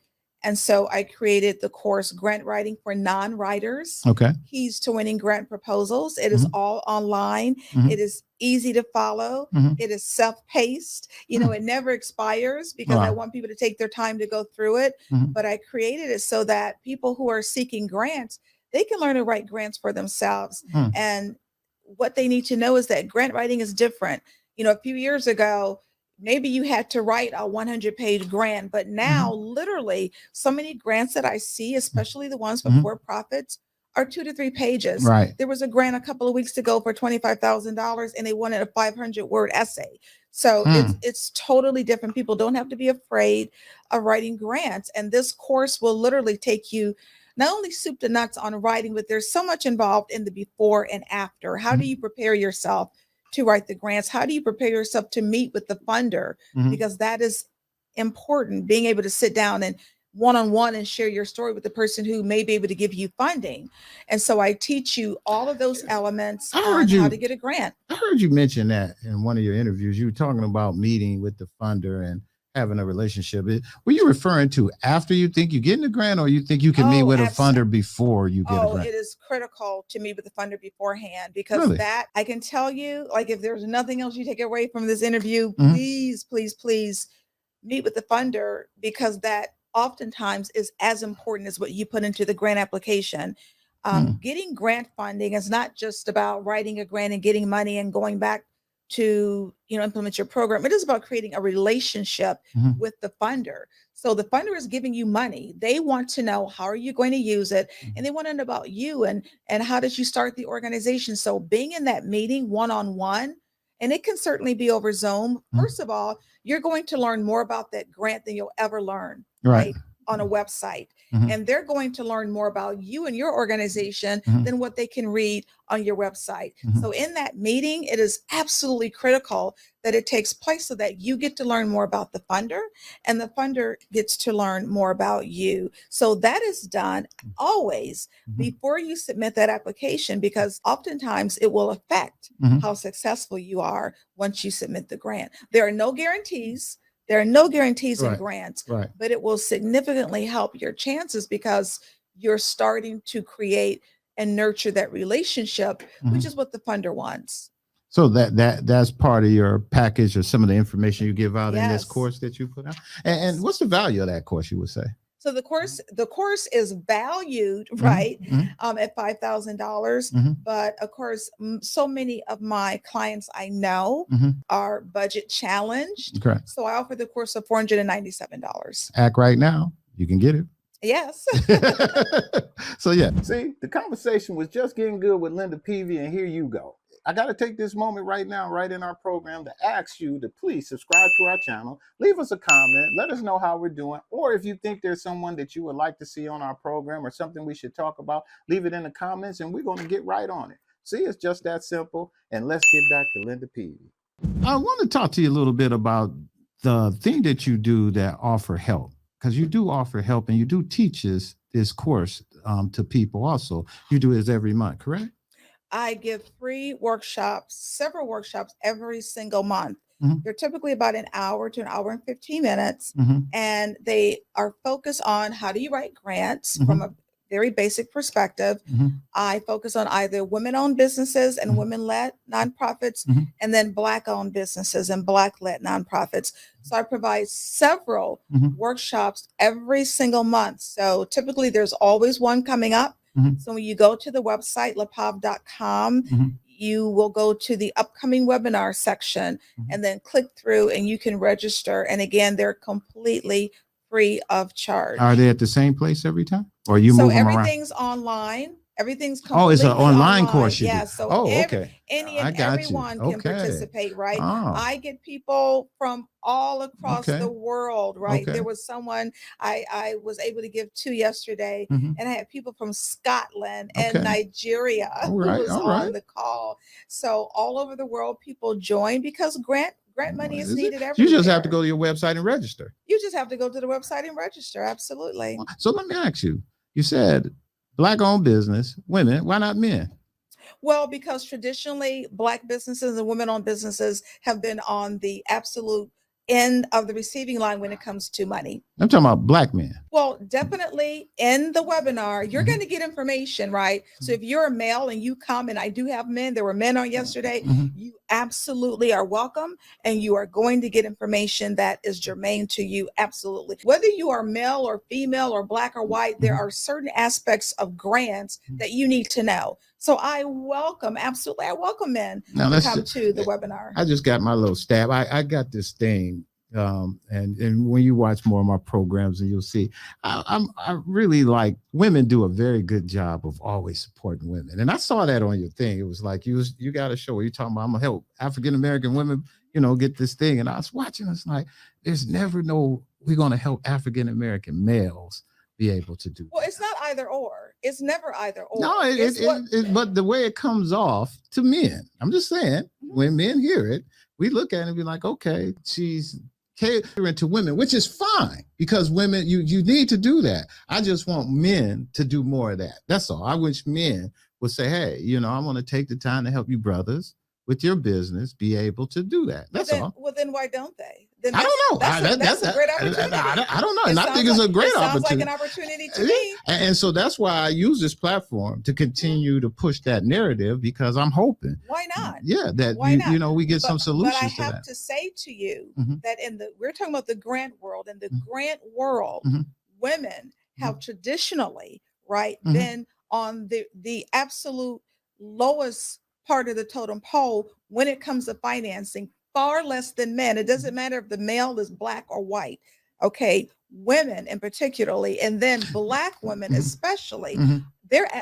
And so I created the course Grant Writing for Non-Writers. Okay. Keys to Winning Grant Proposals. It is all online. It is easy to follow. It is self-paced. It never expires, because I want people to take their time to go through it. But I created it so that people who are seeking grants, they can learn to write grants for themselves. And what they need to know is that grant writing is different. A few years ago, maybe you had to write a 100-page grant, but now literally so many grants that I see, especially the ones for for-profits, are 2 to 3 pages. Right. There was a grant a couple of weeks ago for $25,000, and they wanted a 500-word essay. So it's totally different. People don't have to be afraid of writing grants. And this course will literally take you not only soup to nuts on writing, but there's so much involved in the before and after. How do you prepare yourself to write the grants? How do you prepare yourself to meet with the funder? Because that is important, being able to sit down and one-on-one and share your story with the person who may be able to give you funding. And so I teach you all of those elements on how to get a grant. I heard you mention that in one of your interviews. You were talking about meeting with the funder and having a relationship. Were you referring to after you think you get in a grant, or you think you can meet with a funder before you get a grant? It is critical to meet with the funder beforehand, because that, I can tell you, like, if there's nothing else you take away from this interview, please meet with the funder, because that oftentimes is as important as what you put into the grant application. Getting grant funding is not just about writing a grant and getting money and going back to implement your program. It is about creating a relationship with the funder. So the funder is giving you money. They want to know, how are you going to use it? And they want to know about you and how did you start the organization? So being in that meeting one-on-one, and it can certainly be over Zoom. First of all, you're going to learn more about that grant than you'll ever learn right on a website. And they're going to learn more about you and your organization than what they can read on your website. So in that meeting, it is absolutely critical that it takes place so that you get to learn more about the funder and the funder gets to learn more about you. So that is done always before you submit that application, because oftentimes it will affect how successful you are once you submit the grant. There are no guarantees. There are no guarantees in grants, but it will significantly help your chances, because you're starting to create and nurture that relationship, which is what the funder wants. So that's part of your package, or some of the information you give out in this course that you put out. And what's the value of that course, you would say? So the course is valued, right, at $5,000. But of course, so many of my clients I know are budget challenged. Correct. So I offer the course of $497. Act right now. You can get it. Yes. So yeah. See, the conversation was just getting good with Linda Peavy, and here you go. I got to take this moment right now, right in our program, to ask you to please subscribe to our channel, leave us a comment, let us know how we're doing, or if you think there's someone that you would like to see on our program or something we should talk about, leave it in the comments, and we're going to get right on it. See, it's just that simple, and let's get back to Linda Peavy. I want to talk to you a little bit about the thing that you do that offer help, because you do offer help, and you do teach this course to people also. You do this every month, correct? I give free workshops, several workshops every single month. They're typically about an hour to an hour and 15 minutes. And they are focused on how do you write grants from a very basic perspective. I focus on either women-owned businesses and women-led nonprofits, and then Black-owned businesses and Black-led nonprofits. So I provide several workshops every single month. So typically there's always one coming up. So when you go to the website, lepav.com, you will go to the upcoming webinar section and then click through and you can register. And again, they're completely free of charge. Are they at the same place every time? Or you move them around? So everything's online. Everything's completely Oh, it's an online course you do. Yeah, so okay. Any and everyone can participate, right? I get people from all across the world, right? There was someone I was able to give to yesterday, and I had people from Scotland and Nigeria who was on the call. So all over the world, people join because grant money is needed everywhere. You just have to go to your website and register. You just have to go to the website and register. Absolutely. So let me ask you, you said Black-owned business, women, why not men? Well, because traditionally Black businesses and women-owned businesses have been on the absolute end of the receiving line when it comes to money. I'm talking about Black men. Well, definitely in the webinar, you're going to get information, right? So if you're a male and you come, and I do have men, there were men on yesterday, you absolutely are welcome, and you are going to get information that is germane to you. Absolutely. Whether you are male or female or Black or white, there are certain aspects of grants that you need to know. So I welcome men to come to the webinar. I just got my little stab. I got this thing. And when you watch more of my programs, and you'll see, I really like women do a very good job of always supporting women. And I saw that on your thing. It was like, you got a show where you're talking about, I'm gonna help African-American women, get this thing. And I was watching, it's like, there's never we're going to help African-American males be able to do. Well, it's not either or. It's never either or. No, but the way it comes off to men, I'm just saying, when men hear it, we look at it and be like, okay, she's catering to women, which is fine, because women, you need to do that. I just want men to do more of that. That's all. I wish men would say, hey, I want to take the time to help you brothers with your business be able to do that. That's all. Well, then why don't they? I don't know. That's a great opportunity. I don't know. And I think it's a great opportunity. Sounds like an opportunity to me. And so that's why I use this platform to continue to push that narrative, because I'm hoping. Why not? Yeah, that we get some solutions to that. But I have to say to you that we're talking about the grant world. In the grant world, women have traditionally, right, been on the absolute lowest part of the totem pole when it comes to financing, far less than men. It doesn't matter if the male is Black or white. Okay, women in particularly, and then Black women especially,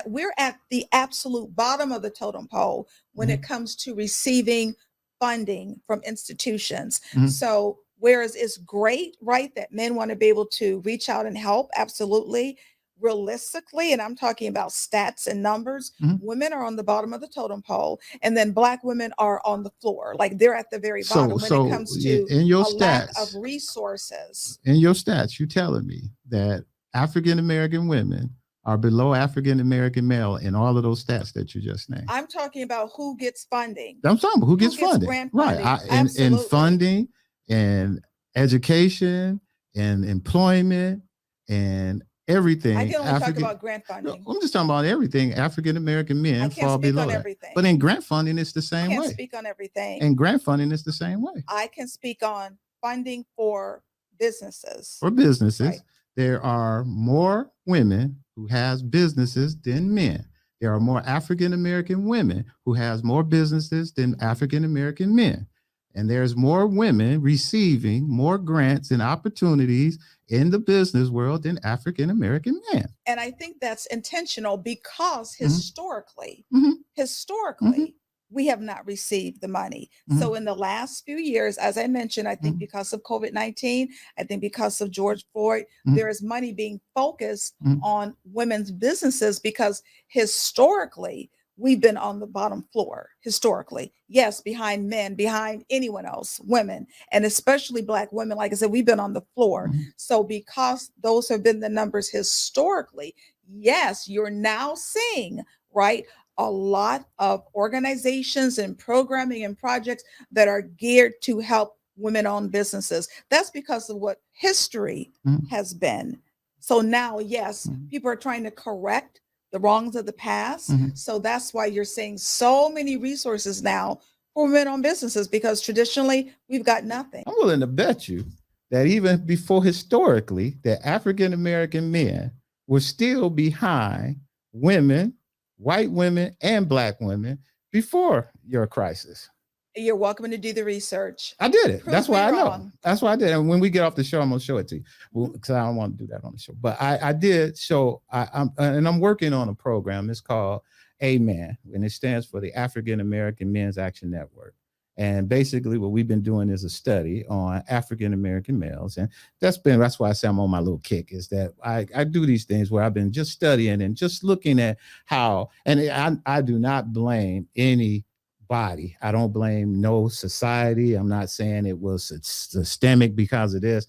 we're at the absolute bottom of the totem pole when it comes to receiving funding from institutions. So whereas it's great, right, that men want to be able to reach out and help, absolutely. Realistically, and I'm talking about stats and numbers, women are on the bottom of the totem pole, and then Black women are on the floor. Like, they're at the very bottom when it comes to in your lack of resources. In your stats, you're telling me that African-American women are below African-American male in all of those stats that you just named. I'm talking about who gets funding. I'm talking about who gets funding. Grant right. funding. In funding and education and employment and everything. I can only talk about grant funding. I'm just talking about everything. African-American men fall below that. Everything. But in grant funding, it's the same way. I can't speak on everything. And grant funding is the same way. I can speak on funding for businesses. For businesses. Right. there are more women who has businesses than men. There are more African American women who has more businesses than African American men. And there's more women receiving more grants and opportunities in the business world than African American men. And I think that's intentional because Mhm. historically, Mhm. we have not received the money. Mhm. So in the last few years, as I mentioned, I think Mhm. because of COVID-19, I think because of George Floyd, Mhm. there is money being focused Mhm. on women's businesses because historically, we've been on the bottom floor historically. Yes, behind men, behind anyone else, women, and especially Black women. Like I said, we've been on the floor. Mhm. So because those have been the numbers historically, yes, you're now seeing, right, a lot of organizations and programming and projects that are geared to help women-owned businesses. That's because of what history Mhm. has been. So now, yes, Mhm. people are trying to correct the wrongs of the past. Mhm. So that's why you're seeing so many resources now for women-owned businesses, because traditionally we've got nothing. I'm willing to bet you that even before historically, that African American men were still behind women, white women, and Black women before your crisis. You're welcome to do the research. I did it. Prove That's why me I know. wrong. That's why I did. And when we get off the show, I'm gonna show it to you. Well, because I don't want to do that on the show. But I did show. I'm working on a program. It's called AMAN, and it stands for the African American Men's Action Network. And basically, what we've been doing is a study on African American males, and that's why I say I'm on my little kick. Is that I do these things where I've been just studying and just looking at how, and I do not blame any body. I don't blame no society. I'm not saying it was systemic because of this.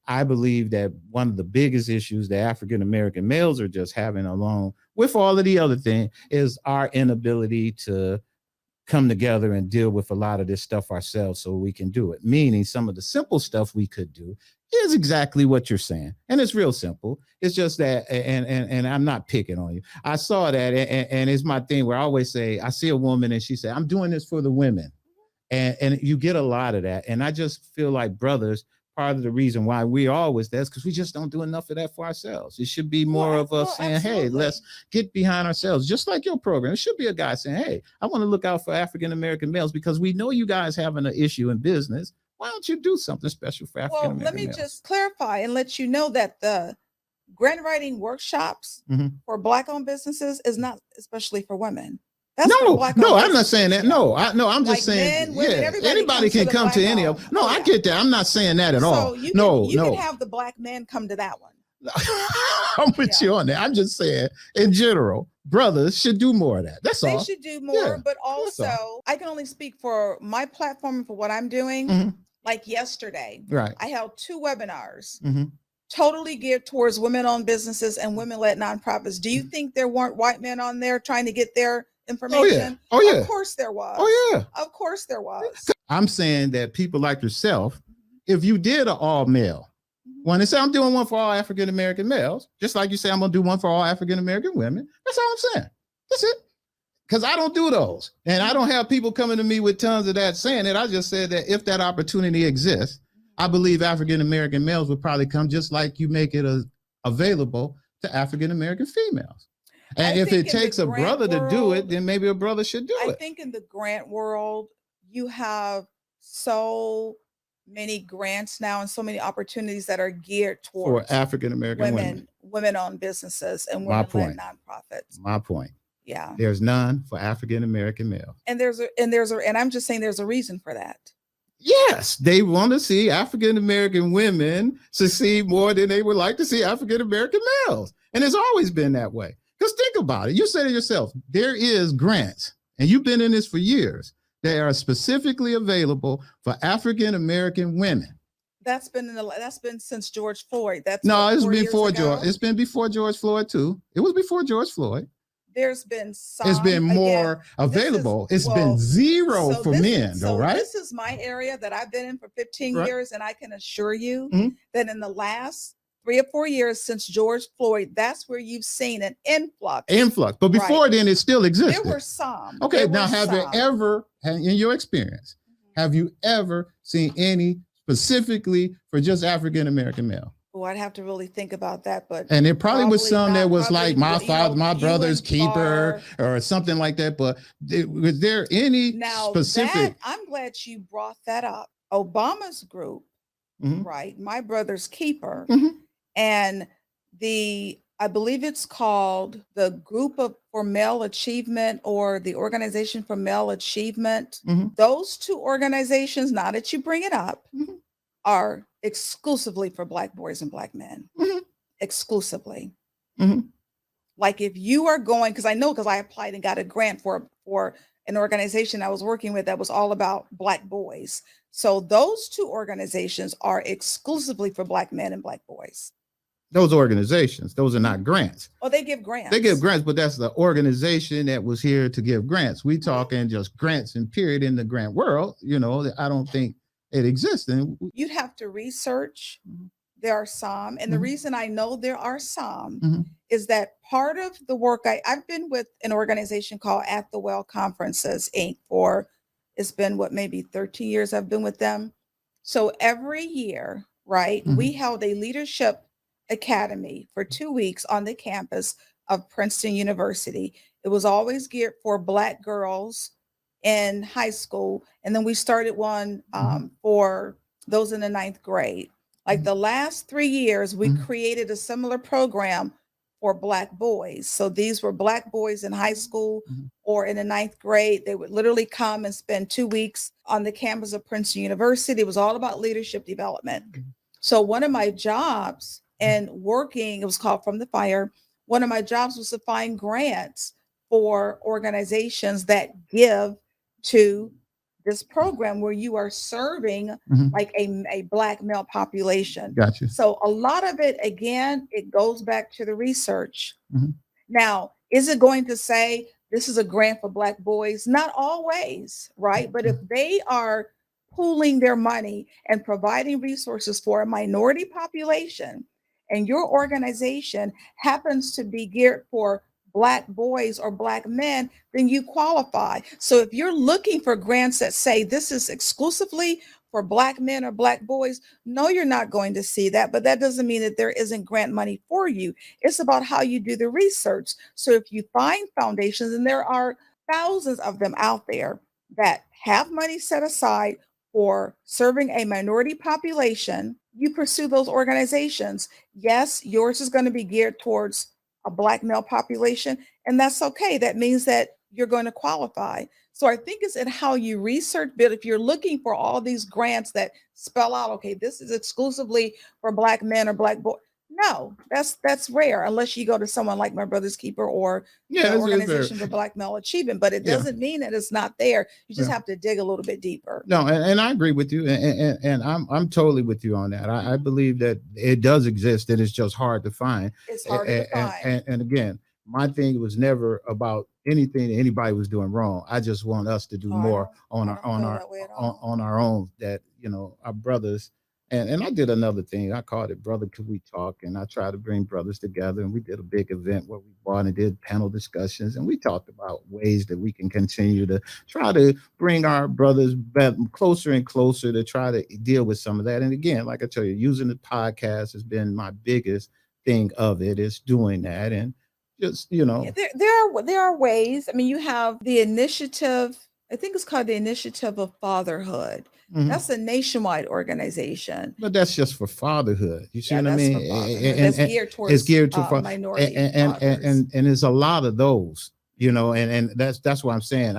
I believe that one of the biggest issues that African American males are just having, along with all of the other things, is our inability to come together and deal with a lot of this stuff ourselves so we can do it. Meaning some of the simple stuff we could do is exactly what you're saying. And it's real simple. It's just that, and I'm not picking on you. I saw that, and it's my thing where I always say, I see a woman and she said, I'm doing this for the women. And you get a lot of that. And I just feel like brothers, part of the reason why we always that's because we just don't do enough of that for ourselves. It should be more of us saying, absolutely. hey, let's get behind ourselves, just like your program. It should be a guy saying, hey, I want to look out for African American males because we know you guys having an issue in business. Why don't you do something special for African Well, American let me males? just clarify and let you know that the grant writing workshops for Black-owned businesses is not especially for women. That's for No, Black-owned I'm not saying that. businesses, yeah. No, I'm just Like saying, men, women, yeah, everybody anybody can comes to the come to any of Black-owned. No, Oh, I yeah. get that. I'm not saying that at all. So you No, can have the Black men come to that one. I'm with Yeah. you on that. I'm just saying, in general, brothers should do more of that. That's They all. should do more, Yeah, but that's all. also I can only speak for my platform and for what I'm doing. Mhm. Like yesterday, Right. I held 2 webinars Mhm. totally geared towards women-owned businesses and women-led nonprofits. Do you think there weren't white men on there trying to get their information? Oh, yeah. Of course there was. Oh, yeah. Of course there was. I'm saying that people like yourself, if you did an all male one, and say I'm doing one for all African American males, just like you say I'm gonna do one for all African American women. That's all I'm saying. That's it. Because I don't do those, and I don't have people coming to me with tons of that saying it. I just said that if that opportunity exists, I believe African American males would probably come, just like you make it available to African American females. And if it takes a brother to do it, then maybe a brother should do it. I think in the grant world, you have so many grants now and so many opportunities that are geared For towards African American women. women-owned businesses and My women-led point. nonprofits. My point. Yeah. There's none for African American males. And I'm just saying there's a reason for that. Yes, they want to see African American women succeed more than they would like to see African American males. And it's always been that way. Because think about it. You said it yourself. There is grants, and you've been in this for years. They are specifically available for African American women. That's been since George Floyd. It's before George. It's been before George Floyd too. It was before George Floyd. There's been some. It's been more available. It's been zero for men, though, right? This is my area that I've been in for 15 years, and I can assure you that in the last 3 or 4 years since George Floyd, that's where you've seen an influx. But before then, it still existed. There were some. Okay, now have you ever, in your experience, have you ever seen any specifically for just African American male? Oh, I'd have to really think about that, but and it probably was some that was probably like my you father, know, my few brother's and keeper, far. or something like that. But was there any Now that specific? I'm glad you brought that up. Obama's group, Mhm, right? My brother's keeper, mhm, and I believe it's called the Group for Male Achievement or the Organization for Male Achievement. mhm, Those two organizations, now that you bring it up, mhm, are exclusively for Black boys and Black men. mhm, Exclusively. mhm. Like if you are going, because I know because I applied and got a grant for an organization I was working with that was all about Black boys. So those two organizations are exclusively for Black men and Black boys. Those organizations, those are Mhm. not grants. Oh, they give They give grants. grants, but that's the organization that was here to give grants. We Mhm. talking just grants and period in the grant world. I don't think it exists. And You'd have to research. There are some, and the Mhm. reason I know there are some Mhm. is that part of the work I've been with an organization called At the Well Conferences Inc. for it's been what maybe 13 years I've been with them. So every year, right, we Mhm. held a leadership academy for 2 weeks on the campus of Princeton University. It was always geared for Black girls in high school, and then we started one for those in the ninth grade. Like the last 3 years, we Mhm. created a similar program for Black boys. So these were Black boys in high school Mhm. or in the ninth grade. They would literally come and spend 2 weeks on the campus of Princeton University. It was all about leadership development. So one of my jobs and working, it was called From the Fire. One of my jobs was to find grants for organizations that give to this program where you are serving Mhm. like a Black male population. Gotcha. So a lot of it, again, it goes back to the research. Mhm. Now, is it going to say this is a grant for Black boys? Not always, right? But if they are pooling their money and providing resources for a minority population, and your organization happens to be geared for Black boys or Black men, then you qualify. So if you're looking for grants that say this is exclusively for Black men or Black boys, no, you're not going to see that. But that doesn't mean that there isn't grant money for you. It's about how you do the research. So if you find foundations, and there are thousands of them out there that have money set aside for serving a minority population, you pursue those organizations. Yes, yours is going to be geared towards a Black male population, and that's okay. That means that you're going to qualify. So I think it's in how you research, but if you're looking for all these grants that spell out, okay, this is exclusively for Black men or Black boys. No, that's rare unless you go to someone like my brother's keeper or Yeah, the it's very, Organization for Black Male Achievement, but it yeah, doesn't mean that it's not there. You just yeah. have to dig a little bit deeper. No, and I agree with you, and I'm totally with you on that. I believe that it does exist, and it's just hard to find. It's harder to find. And again, my thing was never about anything that anybody was doing wrong. I just want us to do Oh, more on I our don't feel that way at all. on our own. That our brothers. And I did another thing. I called it Brother Could We Talk? And I tried to bring brothers together. And we did a big event where we brought and did panel discussions. And we talked about ways that we can continue to try to bring our brothers back closer and closer to try to deal with some of that. And again, like I tell you, using the podcast has been my biggest thing of it, is doing that. And just, Yeah, there are ways. I mean, you have the initiative. I think it's called the Initiative of Fatherhood. mhm. That's a nationwide organization. But that's just for fatherhood. You see Yeah, what I that's mean? for fatherhood. That's geared It's towards geared to minority fathers. and there's a lot of those, and that's what I'm saying.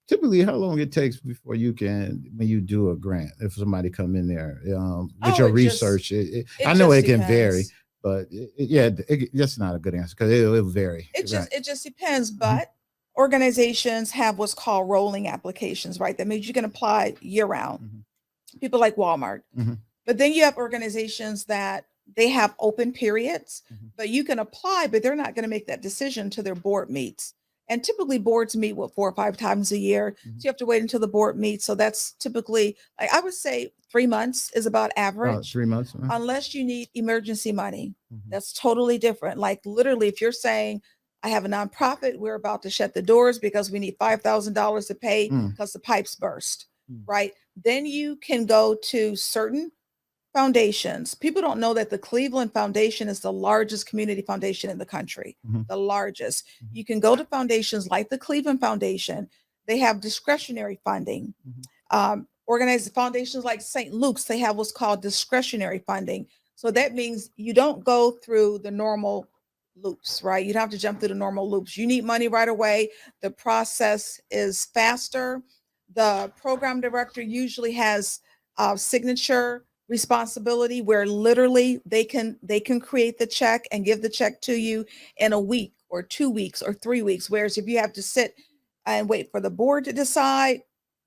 Typically how long it takes before when you do a grant, if somebody come in there with Oh, your it just research. I it know just it can vary, depends. but yeah, that's not a good answer because it'll vary. Right. It just depends. Mhm, But organizations have what's called rolling applications, right? That means you can apply year round. mhm, People like Walmart. mhm, But then you have organizations that they have open periods, mhm, but you can apply, but they're not going to make that decision until their board meets. And typically boards meet 4 or 5 times a year. mhm. So you have to wait until the board meets. So that's typically, like I would say 3 months is about About average, 3 months. unless you need emergency money. Mhm, That's totally different. Like literally, if you're saying, I have a nonprofit, we're about to shut the doors because we need $5,000 to pay mm, because the pipes burst, mm, right? Then you can go to certain foundations. People don't know that the Cleveland Foundation is the largest community foundation in the country, the largest. You can go to foundations like the Cleveland Foundation. They have discretionary funding. Organized foundations like St. Luke's, they have what's called discretionary funding. So that means you don't go through the normal loops, right? You don't have to jump through the normal loops. You need money right away. The process is faster. The program director usually has signature responsibility where literally they can create the check and give the check to you in a week or 2 weeks or 3 weeks. Whereas if you have to sit and wait for the board to decide,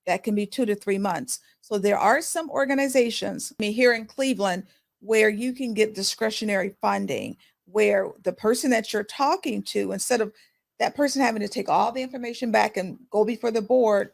that can be 2 to 3 months. So there are some organizations here in Cleveland where you can get discretionary funding, where the person that you're talking to, instead of that person having to take all the information back and go before the board,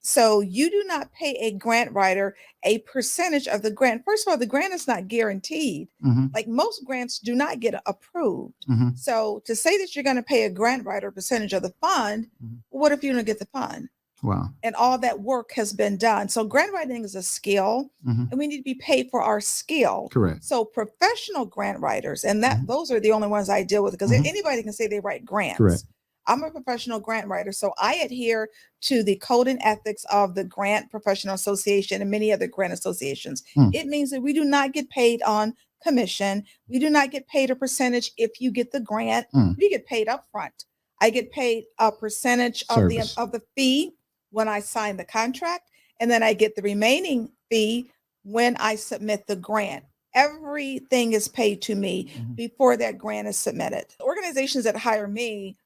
so you do not pay a grant writer a percentage of the grant. First of all, the grant is not guaranteed. Like most grants do not get approved. So to say that you're going to pay a grant writer a percentage of the fund, what if you don't get the fund? Wow. And all that work has been done. So grant writing is a skill, and we need to be paid for our skill. Correct. So professional grant writers, and that those are the only ones I deal with, because anybody can say they write grants. Correct. I'm a professional grant writer, so I adhere to the code and ethics of the Grant Professional Association and many other grant associations. It means that we do not get paid on commission. We do not get paid a percentage if you get the grant. We get paid up front. I get paid a percentage of the fee when I sign the contract, and then I get the remaining fee when I submit the grant. Everything is paid to me before that grant is submitted. Organizations that hire me,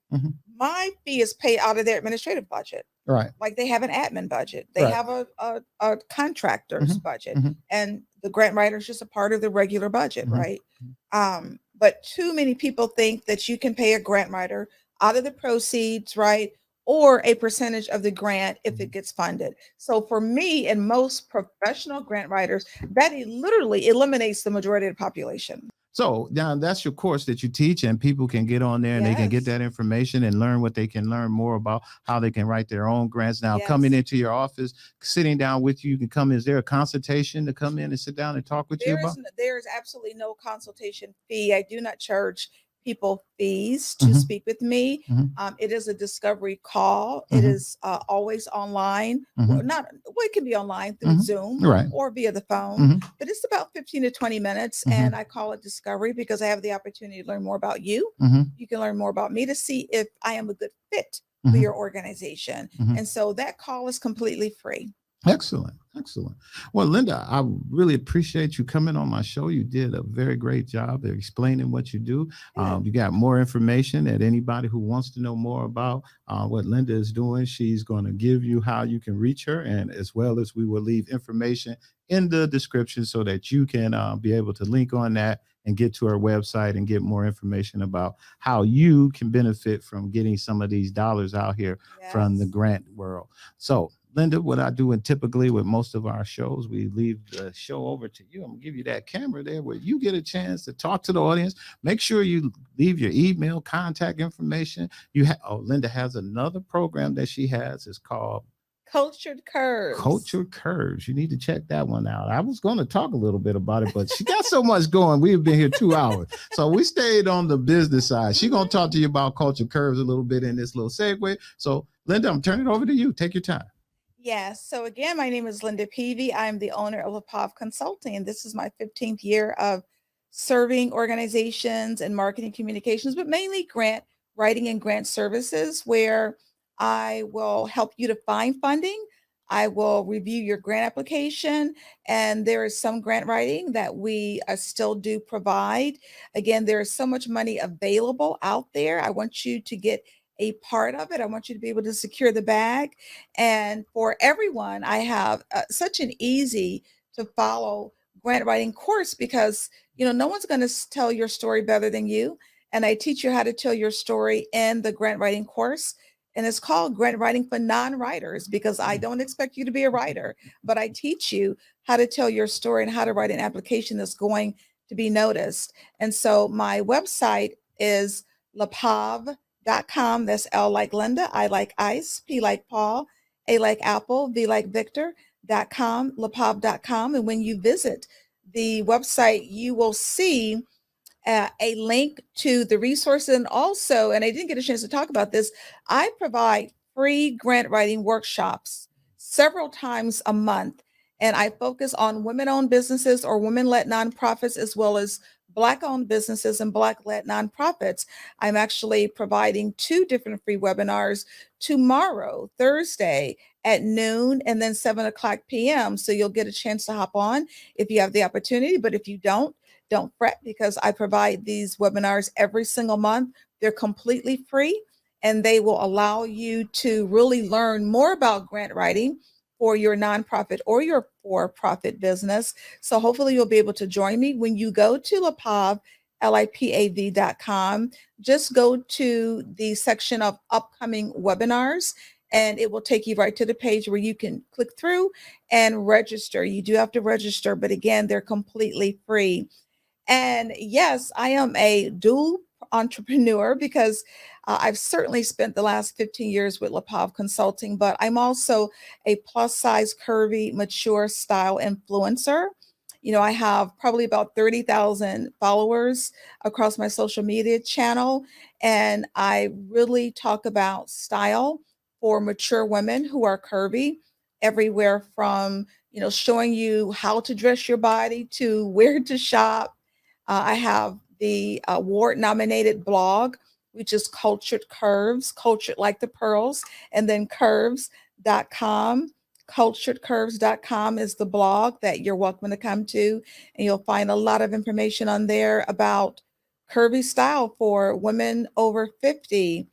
my fee is paid out of their administrative budget. Right. Like they have an admin budget. They have a contractor's budget, and the grant writer is just a part of the regular budget, right? But too many people think that you can pay a grant writer out of the proceeds, right? Or a percentage of the grant if it gets funded. So for me and most professional grant writers, that literally eliminates the majority of the population. So now that's your course that you teach, and people can get on there and they can get that information and learn what they can learn more about how they can write their own grants. Now coming into your office, sitting down with you, you can come. Is there a consultation to come in and sit down and talk with you about? There is absolutely no consultation fee. I do not charge people fees to speak with me. It is a discovery call. It is always online. It can be online through Zoom or via the phone, but it's about 15 to 20 minutes. And I call it discovery because I have the opportunity to learn more about you. You can learn more about me to see if I am a good fit for your organization. And so that call is completely free. Excellent. Excellent. Well, Linda, I really appreciate you coming on my show. You did a very great job of explaining what you do. You got more information that anybody who wants to know more about what Linda is doing, she's going to give you how you can reach her, and as well as we will leave information in the description so that you can be able to link on that and get to our website and get more information about how you can benefit from getting some of these dollars out here from the grant world. So Linda, what I do, and typically with most of our shows, we leave the show over to you. I'm gonna give you that camera there where you get a chance to talk to the audience. Make sure you leave your email, contact information. Linda has another program that she has. It's called Cultured Curves. Cultured Curves. You need to check that one out. I was going to talk a little bit about it, but she got so much going. We've been here 2 hours. So we stayed on the business side. She's going to talk to you about Cultured Curves a little bit in this little segue. So Linda, I'm turning it over to you. Take your time. Yes. So again, my name is Linda Peavy. I'm the owner of RealPower Consulting, and this is my 15th year of serving organizations and marketing communications, but mainly grant writing and grant services, where I will help you to find funding. I will review your grant application, and there is some grant writing that we still do provide. Again, there is so much money available out there. I want you to get a part of it. I want you to be able to secure the bag. And for everyone, I have such an easy to follow grant writing course, because no one's going to tell your story better than you. And I teach you how to tell your story in the grant writing course. And it's called Grant Writing for Non-Writers, because I don't expect you to be a writer, but I teach you how to tell your story and how to write an application that's going to be noticed. And so my website is LePav.com. That's L like Linda, I like ice, P like Paul, A like Apple, V like Victor.com, LePav.com. And when you visit the website, you will see a link to the resources. And also, and I didn't get a chance to talk about this, I provide free grant writing workshops several times a month. And I focus on women-owned businesses or women-led nonprofits, as well as Black-owned businesses and Black-led nonprofits. I'm actually providing 2 different free webinars tomorrow, Thursday at noon, and then 7:00 p.m. So you'll get a chance to hop on if you have the opportunity. But if you don't fret, because I provide these webinars every single month. They're completely free, and they will allow you to really learn more about grant writing for your nonprofit or your for-profit business. So hopefully you'll be able to join me. When you go to lipav.com, just go to the section of upcoming webinars, and it will take you right to the page where you can click through and register. You do have to register, but again, they're completely free. And yes, I am a dual entrepreneur because I've certainly spent the last 15 years with LaPav Consulting, but I'm also a plus size, curvy, mature style influencer. You know, I have probably about 30,000 followers across my social media channel, and I really talk about style for mature women who are curvy, everywhere from, you know, showing you how to dress your body to where to shop. I have the award-nominated blog, which is Cultured Curves, cultured like the pearls, and then curves.com. Culturedcurves.com is the blog that you're welcome to come to, and you'll find a lot of information on there about curvy style for women over 50.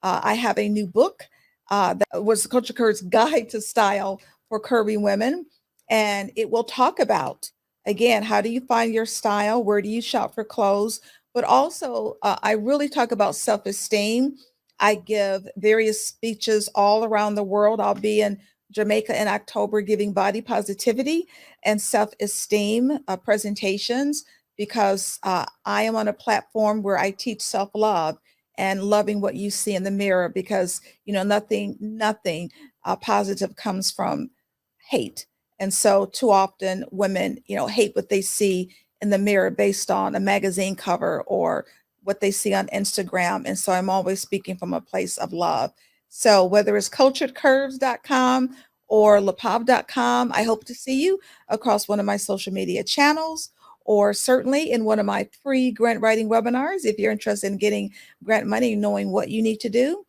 I have a new book that was the Cultured Curves Guide to Style for Curvy Women, and it will talk about, again, how do you find your style? Where do you shop for clothes? But also, I really talk about self-esteem. I give various speeches all around the world. I'll be in Jamaica in October giving body positivity and self-esteem presentations, because I am on a platform where I teach self-love and loving what you see in the mirror, because, you know, nothing positive comes from hate. And so too often women, you know, hate what they see in the mirror based on a magazine cover or what they see on Instagram. And so I'm always speaking from a place of love. So whether it's culturedcurves.com or lipav.com, I hope to see you across one of my social media channels, or certainly in one of my free grant writing webinars. If you're interested in getting grant money, knowing what you need to do,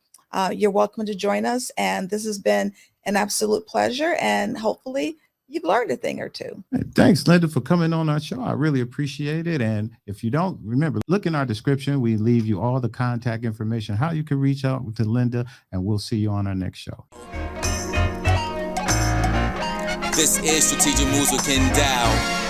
you're welcome to join us. And this has been an absolute pleasure. And hopefully you've learned a thing or two. Thanks, Linda, for coming on our show. I really appreciate it. And if you don't remember, look in our description. We leave you all the contact information, how you can reach out to Linda, and we'll see you on our next show. This is Strategic Moves with Kenn Dowell.